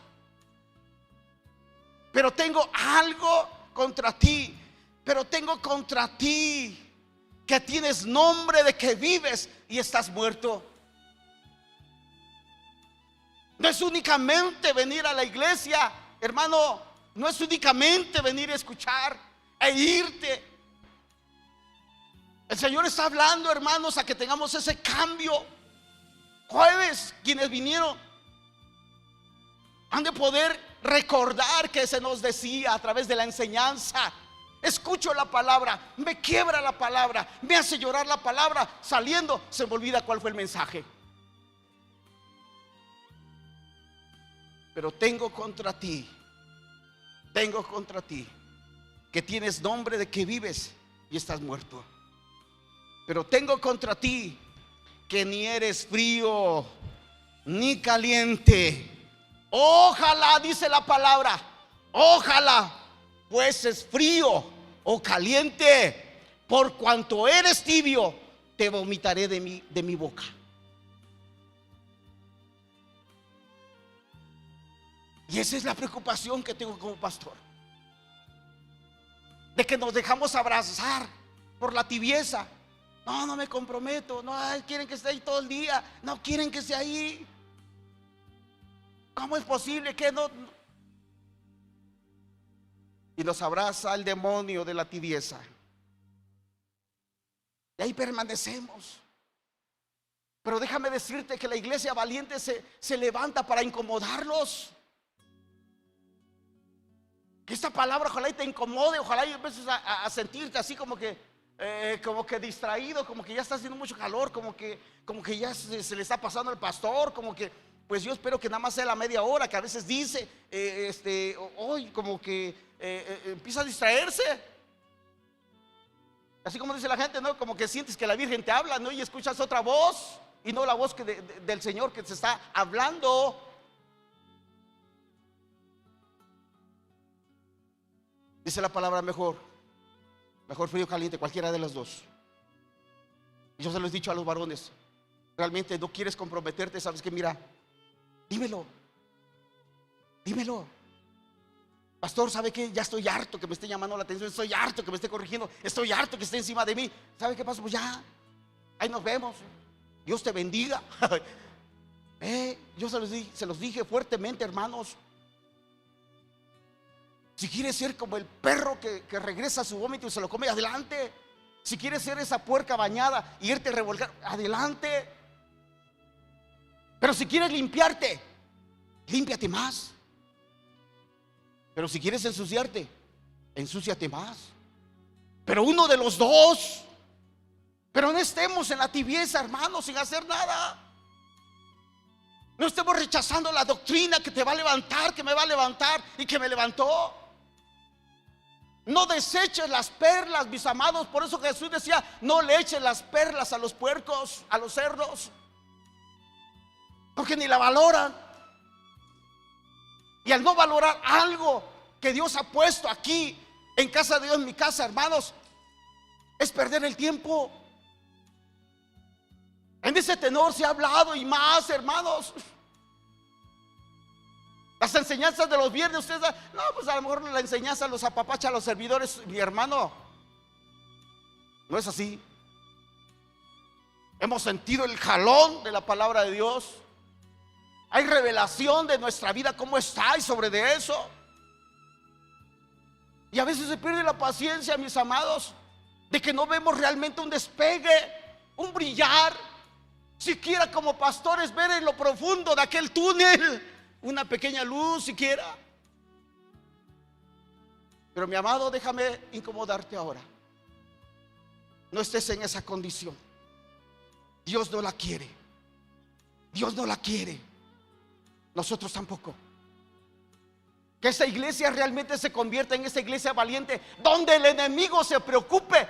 Pero tengo algo contra ti, pero tengo contra ti que tienes nombre de que vives y estás muerto. No es únicamente venir a la iglesia, hermano, no es únicamente venir a escuchar e irte. El Señor está hablando, hermanos, a que tengamos ese cambio. Jueves, quienes vinieron han de poder recordar que se nos decía a través de la enseñanza. Escucho la palabra, me quiebra la palabra, me hace llorar la palabra. Saliendo se me olvida cuál fue el mensaje. Pero tengo contra ti, que tienes nombre de que vives y estás muerto. Pero tengo contra ti que ni eres frío ni caliente. Ojalá, dice la palabra, ojalá fueses frío o caliente. Por cuanto eres tibio, te vomitaré de mi boca. Y esa es la preocupación que tengo como pastor, de que nos dejamos abrazar por la tibieza. No, no me comprometo. No, quieren que esté ahí todo el día. No quieren que esté ahí. ¿Cómo es posible que no? Y nos abraza el demonio de la tibieza. Y ahí permanecemos. Pero déjame decirte que la iglesia valiente se levanta para incomodarlos. Que esta palabra ojalá y te incomode, ojalá y empieces a sentirte así como que como que distraído, como que ya está haciendo mucho calor, como que ya se le está pasando al pastor, como que, pues yo espero que nada más sea la media hora que a veces dice, hoy como que empieza a distraerse. Así como dice la gente, ¿no? Como que sientes que la Virgen te habla, ¿no? Y escuchas otra voz y no la voz del Señor que te está hablando. Dice la palabra mejor frío o caliente, cualquiera de las dos. Yo se lo he dicho a los varones, realmente no quieres comprometerte, sabes que mira, dímelo. Pastor, ¿sabe qué? Ya estoy harto que me esté llamando la atención, estoy harto que me esté corrigiendo, estoy harto que esté encima de mí. ¿Sabe qué pasa? Pues ya, ahí nos vemos. Dios te bendiga. Yo se los dije fuertemente, hermanos. Si quieres ser como el perro que regresa a su vómito y se lo come, adelante. Si quieres ser esa puerca bañada y irte a revolcar, adelante. Pero si quieres limpiarte, límpiate más. Pero si quieres ensuciarte, ensúciate más. Pero uno de los dos. Pero no estemos en la tibieza, hermanos, sin hacer nada. No estemos rechazando la doctrina que te va a levantar, que me va a levantar y que me levantó. No deseches las perlas, mis amados. Por eso Jesús decía, no le eches las perlas a los puercos, a los cerdos, porque ni la valoran. Y al no valorar algo que Dios ha puesto aquí en casa de Dios, en mi casa, hermanos, es perder el tiempo. En ese tenor se ha hablado y más, hermanos. Las enseñanzas de los viernes, ustedes, no, pues a lo mejor la enseñanza los apapacha a los servidores. Mi hermano, no es así. Hemos sentido el jalón de la palabra de Dios. Hay revelación de nuestra vida, cómo está y sobre de eso. Y a veces se pierde la paciencia, mis amados, de que no vemos realmente un despegue, un brillar. Siquiera como pastores ver en lo profundo de aquel túnel una pequeña luz siquiera. Pero mi amado, déjame incomodarte ahora. No estés en esa condición. Dios no la quiere. Dios no la quiere. Nosotros tampoco. Que esta iglesia realmente se convierta en esta iglesia valiente, donde el enemigo se preocupe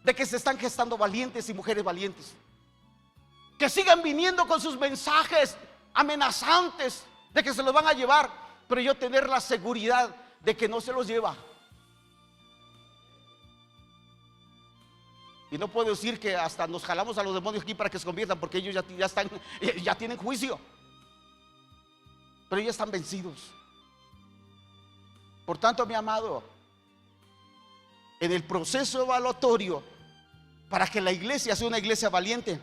de que se están gestando valientes y mujeres valientes. Que sigan viniendo con sus mensajes amenazantes de que se los van a llevar, pero yo tener la seguridad de que no se los lleva. Y no puedo decir que hasta nos jalamos a los demonios aquí para que se conviertan, porque ellos ya tienen juicio, pero ya están vencidos. Por tanto, mi amado, en el proceso evaluatorio, para que la iglesia sea una iglesia valiente,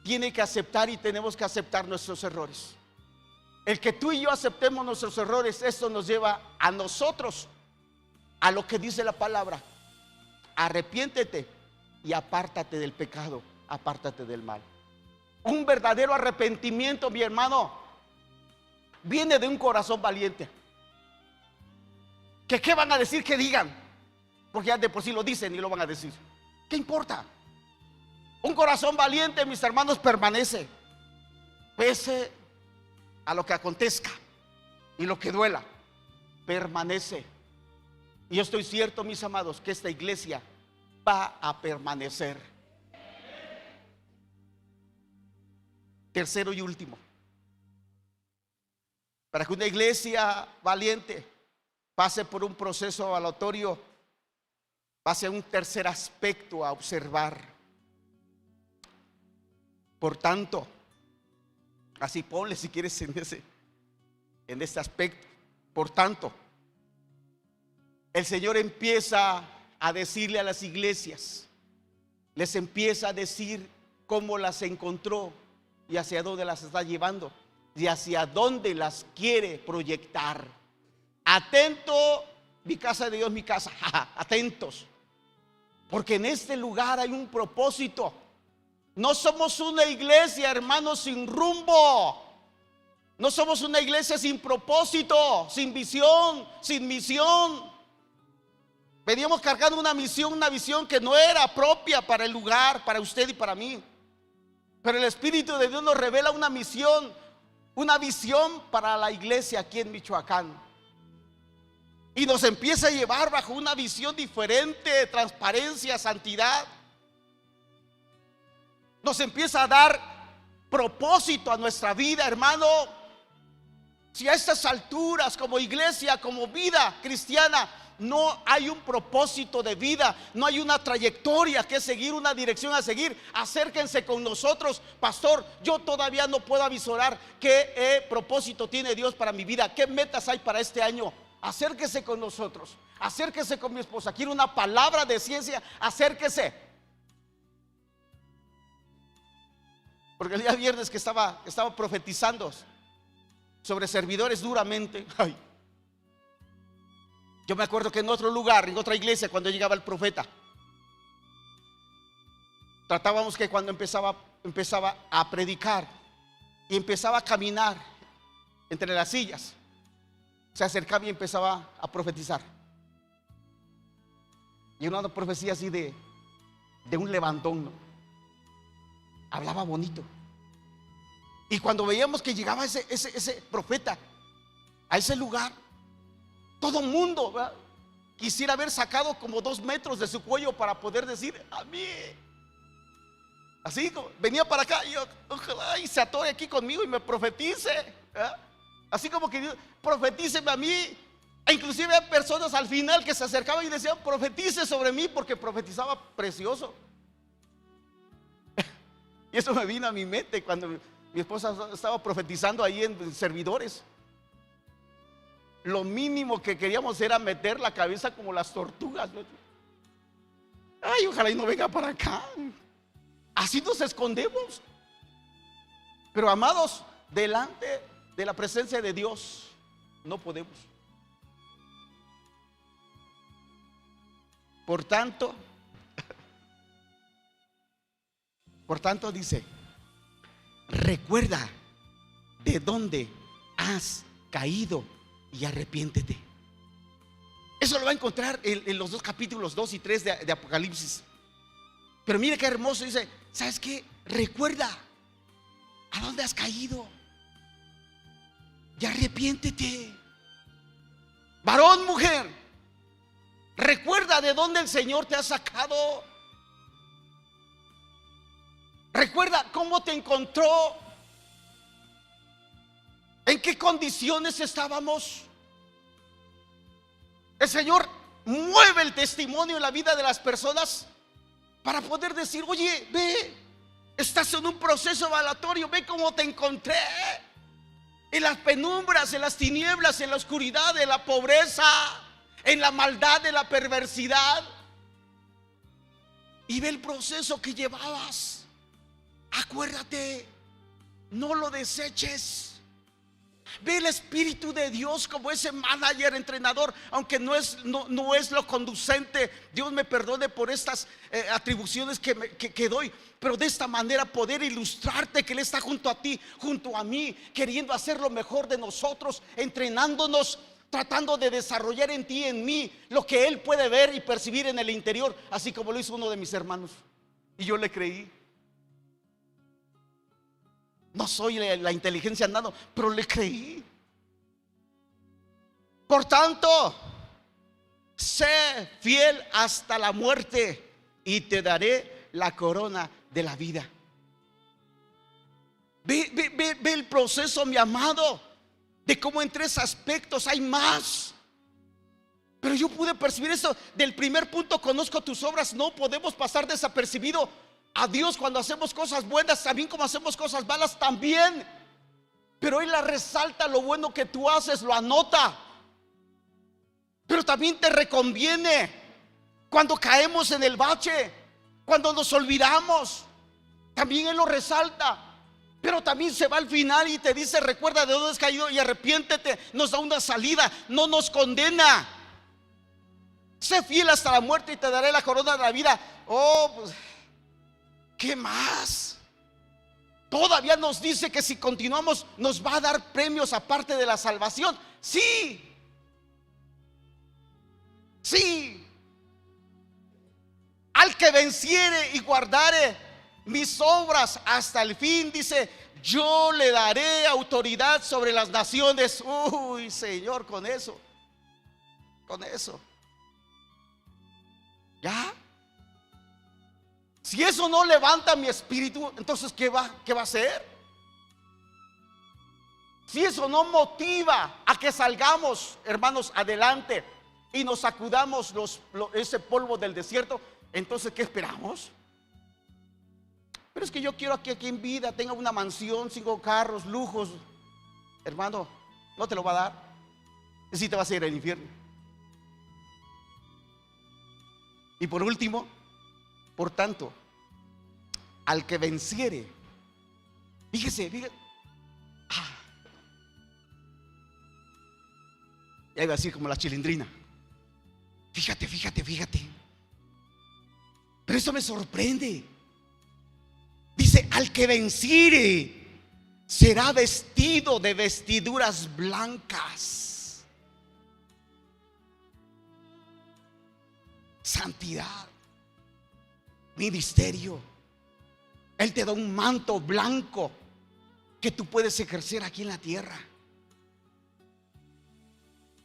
tiene que aceptar y tenemos que aceptar nuestros errores. El que tú y yo aceptemos nuestros errores, esto nos lleva a nosotros a lo que dice la palabra: arrepiéntete y apártate del pecado, apártate del mal. Un verdadero arrepentimiento, mi hermano, viene de un corazón valiente. ¿Que qué van a decir que digan? Porque ya de por sí lo dicen y lo van a decir. ¿Qué importa? Un corazón valiente, mis hermanos, permanece pese a lo que acontezca y lo que duela, permanece. Y yo estoy cierto, mis amados, que esta iglesia va a permanecer. Tercero y último, para que una iglesia valiente pase por un proceso evaluatorio, pase a un tercer aspecto a observar. Por tanto, así ponle si quieres en este aspecto. Por tanto, el Señor empieza a decirle a las iglesias, les empieza a decir cómo las encontró y hacia dónde las está llevando y hacia dónde las quiere proyectar. Atento, mi casa de Dios, mi casa. Atentos, porque en este lugar hay un propósito. No somos una iglesia, hermanos, sin rumbo. No somos una iglesia sin propósito, sin visión, sin misión. Veníamos cargando una visión que no era propia para el lugar, para usted y para mí. Pero el Espíritu de Dios nos revela una misión, una visión para la iglesia aquí en Michoacán. Y nos empieza a llevar bajo una visión diferente, transparencia, santidad. Nos empieza a dar propósito a nuestra vida, hermano. Si a estas alturas, como iglesia, como vida cristiana, no hay un propósito de vida, no hay una trayectoria que seguir, una dirección a seguir, acérquense con nosotros. Pastor, yo todavía no puedo avisorar qué propósito tiene Dios para mi vida, qué metas hay para este año. Acérquese con nosotros, acérquese con mi esposa. Quiero una palabra de ciencia, acérquese. Porque el día viernes que estaba profetizando sobre servidores duramente, ay, yo me acuerdo que en otro lugar, en otra iglesia, cuando llegaba el profeta, tratábamos que cuando empezaba a predicar y empezaba a caminar entre las sillas, se acercaba y empezaba a profetizar. Y una profecía así de un levantón, ¿no? Hablaba bonito. Y cuando veíamos que llegaba ese profeta a ese lugar, todo mundo, ¿verdad?, quisiera haber sacado como 2 metros de su cuello para poder decir a mí. Así como venía para acá y yo, ojalá y se atore aquí conmigo y me profetice, ¿verdad? Así como que Dios, profetíceme a mí. E inclusive hay personas al final que se acercaban y decían, profetice sobre mí, porque profetizaba precioso. Y eso me vino a mi mente cuando mi esposa estaba profetizando ahí en servidores. Lo mínimo que queríamos era meter la cabeza como las tortugas. Ay, ojalá y no venga para acá. Así nos escondemos. Pero amados, delante de la presencia de Dios no podemos. Por tanto dice, recuerda de dónde has caído y arrepiéntete. Eso lo va a encontrar en los 2 capítulos 2 y 3 de Apocalipsis. Pero mire qué hermoso, dice, ¿sabes qué? Recuerda a dónde has caído y arrepiéntete. Varón, mujer, recuerda de dónde el Señor te ha sacado. Recuerda cómo te encontró, en qué condiciones estábamos. El Señor mueve el testimonio en la vida de las personas para poder decir, oye, ve, estás en un proceso evaluatorio, ve cómo te encontré en las penumbras, en las tinieblas, en la oscuridad, en la pobreza, en la maldad, en la perversidad, y ve el proceso que llevabas. Acuérdate, no lo deseches. Ve el Espíritu de Dios como ese manager, entrenador, aunque no es lo conducente. Dios me perdone por estas atribuciones que doy, pero de esta manera poder ilustrarte que Él está junto a ti, junto a mí, queriendo hacer lo mejor de nosotros, entrenándonos, tratando de desarrollar en ti y en mí lo que Él puede ver y percibir en el interior, así como lo hizo uno de mis hermanos. Y yo le creí. No soy la inteligencia andando, pero le creí. Por tanto, sé fiel hasta la muerte y te daré la corona de la vida. Ve el proceso, mi amado, de cómo en 3 aspectos hay más. Pero yo pude percibir eso. Del primer punto, conozco tus obras. No podemos pasar desapercibido a Dios cuando hacemos cosas buenas, también como hacemos cosas malas también. Pero Él la resalta lo bueno que tú haces, lo anota. Pero también te reconviene cuando caemos en el bache, cuando nos olvidamos. También Él lo resalta. Pero también se va al final y te dice, recuerda de dónde has caído y arrepiéntete. Nos da una salida, no nos condena. Sé fiel hasta la muerte y te daré la corona de la vida. Oh, pues, ¿qué más? Todavía nos dice que si continuamos nos va a dar premios aparte de la salvación. Sí, sí, al que venciere y guardare mis obras hasta el fin, dice, yo le daré autoridad sobre las naciones. Uy, Señor, con eso, ya. Si eso no levanta mi espíritu, entonces ¿qué va a hacer? Si eso no motiva a que salgamos, hermanos, adelante y nos sacudamos ese polvo del desierto, entonces ¿qué esperamos? Pero es que yo quiero que aquí en vida tenga una mansión, 5 carros, lujos. Hermano, no te lo va a dar. Y si te vas a ir al infierno. Y por último, por tanto, al que venciere, fíjese, ya iba a decir como la chilindrina. Fíjate. Pero eso me sorprende. Dice, al que venciere será vestido de vestiduras blancas. Santidad, ministerio. Él te da un manto blanco que tú puedes ejercer aquí en la tierra.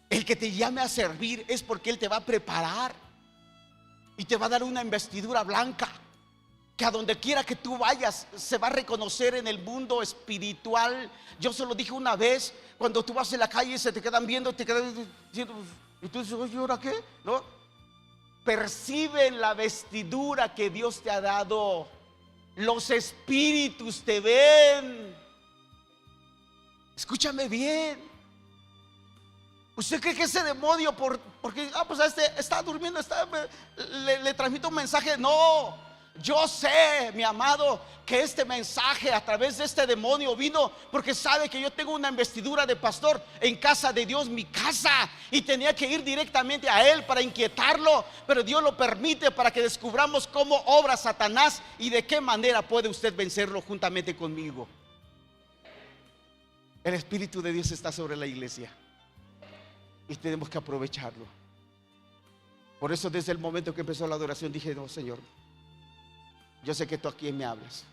El que te llame a servir es porque Él te va a preparar y te va a dar una investidura blanca que a donde quiera que tú vayas se va a reconocer en el mundo espiritual. Yo se lo dije una vez, cuando tú vas en la calle y se te quedan viendo, te quedan diciendo, y tú dices, oye, ¿ahora qué? ¿No? Perciben la vestidura que Dios te ha dado. Los espíritus te ven. Escúchame bien. ¿Usted cree que ese demonio porque pues está durmiendo, le transmite un mensaje? No, yo sé, mi amado, que este mensaje a través de este demonio vino porque sabe que yo tengo una investidura de pastor en casa de Dios, mi casa, y tenía que ir directamente a él para inquietarlo, pero Dios lo permite para que descubramos cómo obra Satanás y de qué manera puede usted vencerlo juntamente conmigo. El Espíritu de Dios está sobre la iglesia y tenemos que aprovecharlo. Por eso desde el momento que empezó la adoración dije, no, Señor, yo sé que tú aquí me hablas.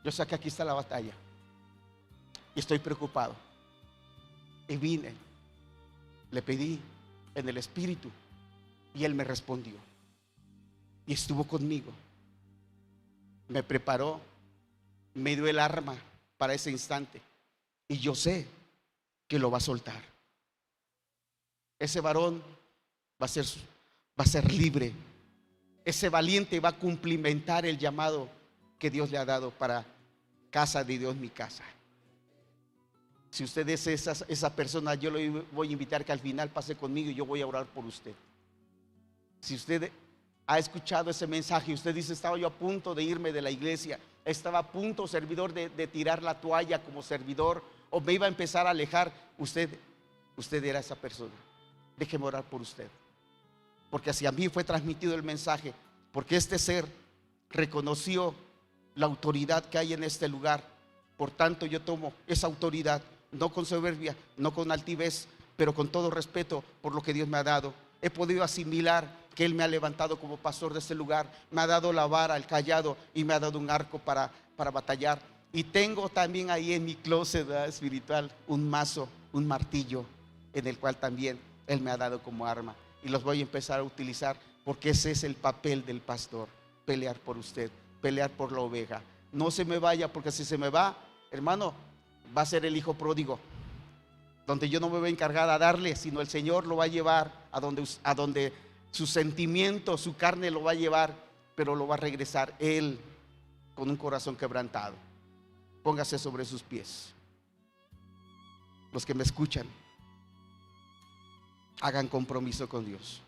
Yo sé que aquí está la batalla y estoy preocupado. Y vine, le pedí en el Espíritu y Él me respondió y estuvo conmigo. Me preparó, me dio el arma para ese instante y yo sé que lo va a soltar. Ese varón va a ser libre. Ese valiente va a cumplimentar el llamado que Dios le ha dado para casa de Dios, mi casa. Si usted es esa persona, yo le voy a invitar que al final pase conmigo y yo voy a orar por usted. Si usted ha escuchado ese mensaje y usted dice, estaba yo a punto de irme de la iglesia, estaba a punto, servidor, de tirar la toalla como servidor, o me iba a empezar a alejar, usted era esa persona. Déjeme orar por usted, porque hacia mí fue transmitido el mensaje, porque este ser reconoció la autoridad que hay en este lugar. Por tanto, yo tomo esa autoridad, no con soberbia, no con altivez, pero con todo respeto por lo que Dios me ha dado. He podido asimilar que Él me ha levantado como pastor de este lugar, me ha dado la vara, el cayado y me ha dado un arco para batallar. Y tengo también ahí en mi closet espiritual un mazo, un martillo, en el cual también Él me ha dado como arma. Y los voy a empezar a utilizar, porque ese es el papel del pastor: pelear por usted, pelear por la oveja. No se me vaya, porque si se me va, hermano, va a ser el hijo pródigo, donde yo no me voy a encargar a darle, sino el Señor lo va a llevar a donde su sentimiento, su carne lo va a llevar, pero lo va a regresar Él con un corazón quebrantado. Póngase sobre sus pies. Los que me escuchan, hagan compromiso con Dios.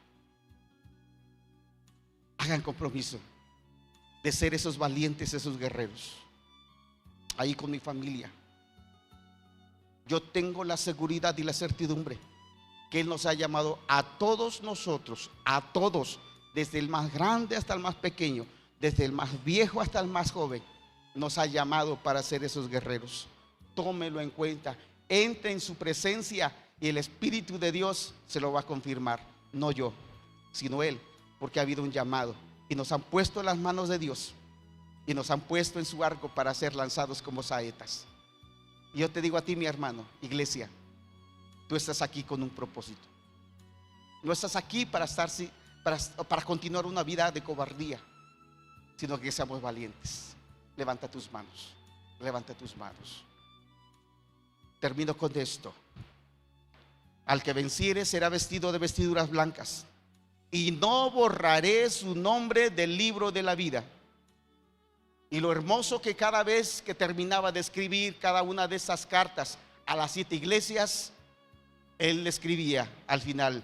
Hagan compromiso de ser esos valientes, esos guerreros. Ahí con mi familia, yo tengo la seguridad y la certidumbre que Él nos ha llamado a todos nosotros, a todos, desde el más grande hasta el más pequeño, desde el más viejo hasta el más joven. Nos ha llamado para ser esos guerreros. Tómelo en cuenta, entre en su presencia y el Espíritu de Dios se lo va a confirmar. No yo, sino Él porque ha habido un llamado y nos han puesto en las manos de Dios y nos han puesto en su arco para ser lanzados como saetas. Y yo te digo a ti, mi hermano, iglesia, tú estás aquí con un propósito. No estás aquí para continuar una vida de cobardía, sino que seamos valientes. Levanta tus manos, levanta tus manos. Termino con esto. Al que venciere será vestido de vestiduras blancas, y no borraré su nombre del libro de la vida. Y lo hermoso que cada vez que terminaba de escribir cada una de esas cartas a las 7 iglesias, él le escribía al final: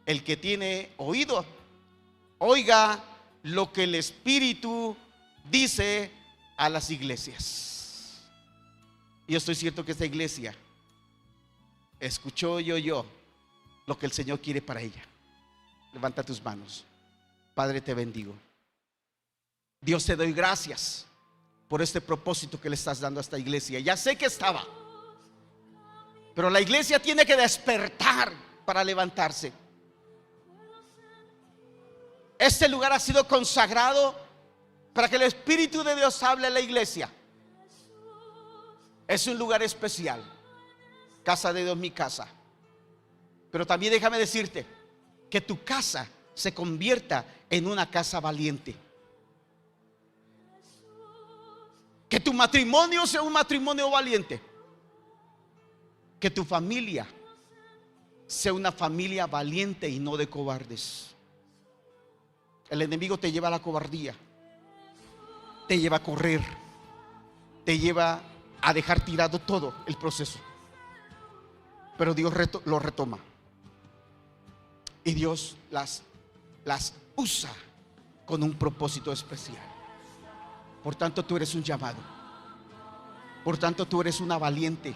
el que tiene oído, oiga lo que el Espíritu dice a las iglesias. Y yo estoy cierto que esta iglesia escuchó y oyó lo que el Señor quiere para ella. Levanta tus manos. Padre, te bendigo. Dios, te doy gracias por este propósito que le estás dando a esta iglesia. Ya sé que estaba, pero la iglesia tiene que despertar para levantarse. Este lugar ha sido consagrado para que el Espíritu de Dios hable a la iglesia. Es un lugar especial. Casa de Dios, mi casa. Pero también déjame decirte que tu casa se convierta en una casa valiente. Que tu matrimonio sea un matrimonio valiente. Que tu familia sea una familia valiente y no de cobardes. El enemigo te lleva a la cobardía, te lleva a correr, te lleva a dejar tirado todo el proceso. Pero Dios lo retoma. Y Dios las usa con un propósito especial. Por tanto, tú eres un llamado. Por tanto, tú eres una valiente.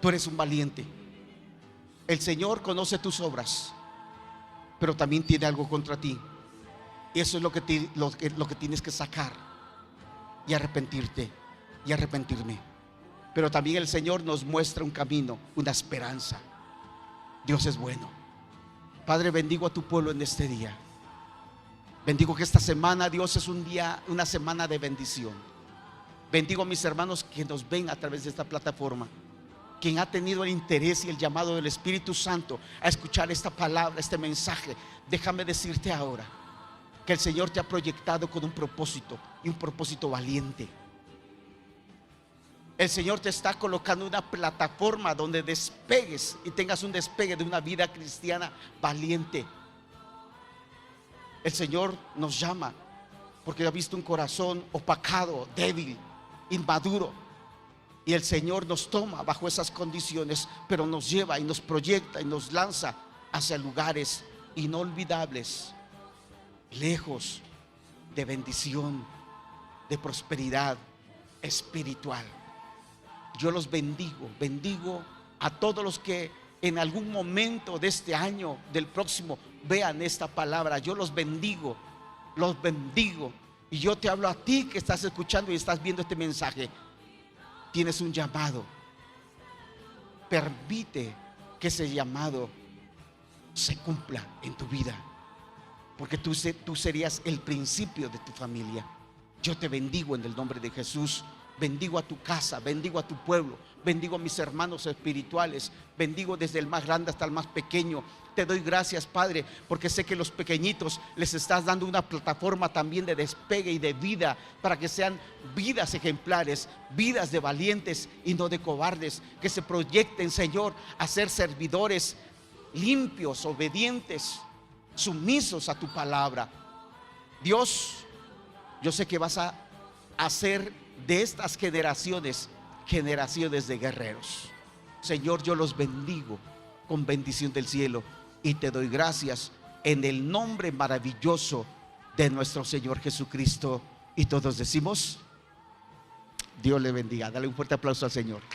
Tú eres un valiente. El Señor conoce tus obras, pero también tiene algo contra ti. Y eso es lo que tienes que sacar y arrepentirte y arrepentirme. Pero también el Señor nos muestra un camino, una esperanza. Dios es bueno. Padre, bendigo a tu pueblo en este día. Bendigo que esta semana, Dios, es una semana de bendición. Bendigo a mis hermanos que nos ven a través de esta plataforma, quien ha tenido el interés y el llamado del Espíritu Santo a escuchar esta palabra, este mensaje. Déjame decirte ahora que el Señor te ha proyectado con un propósito, y un propósito valiente. El Señor te está colocando una plataforma donde despegues y tengas un despegue de una vida cristiana valiente. El Señor nos llama porque ha visto un corazón opacado, débil, inmaduro. Y el Señor nos toma bajo esas condiciones, pero nos lleva y nos proyecta y nos lanza hacia lugares inolvidables, lejos de bendición, de prosperidad espiritual. Yo los bendigo a todos los que en algún momento de este año, del próximo, vean esta palabra. Yo los bendigo. Y yo te hablo a ti que estás escuchando y estás viendo este mensaje. Tienes un llamado. Permite que ese llamado se cumpla en tu vida, porque tú serías el principio de tu familia. Yo te bendigo en el nombre de Jesús. Bendigo a tu casa, bendigo a tu pueblo, bendigo a mis hermanos espirituales, bendigo desde el más grande hasta el más pequeño. Te doy gracias, Padre, porque sé que los pequeñitos les estás dando una plataforma también de despegue y de vida, para que sean vidas ejemplares, vidas de valientes y no de cobardes, que se proyecten, Señor, a ser servidores limpios, obedientes, sumisos a tu palabra. Dios, yo sé que vas a hacer de estas generaciones de guerreros. Señor, yo los bendigo con bendición del cielo y te doy gracias en el nombre maravilloso de nuestro Señor Jesucristo. Y todos decimos: Dios le bendiga. Dale un fuerte aplauso al Señor.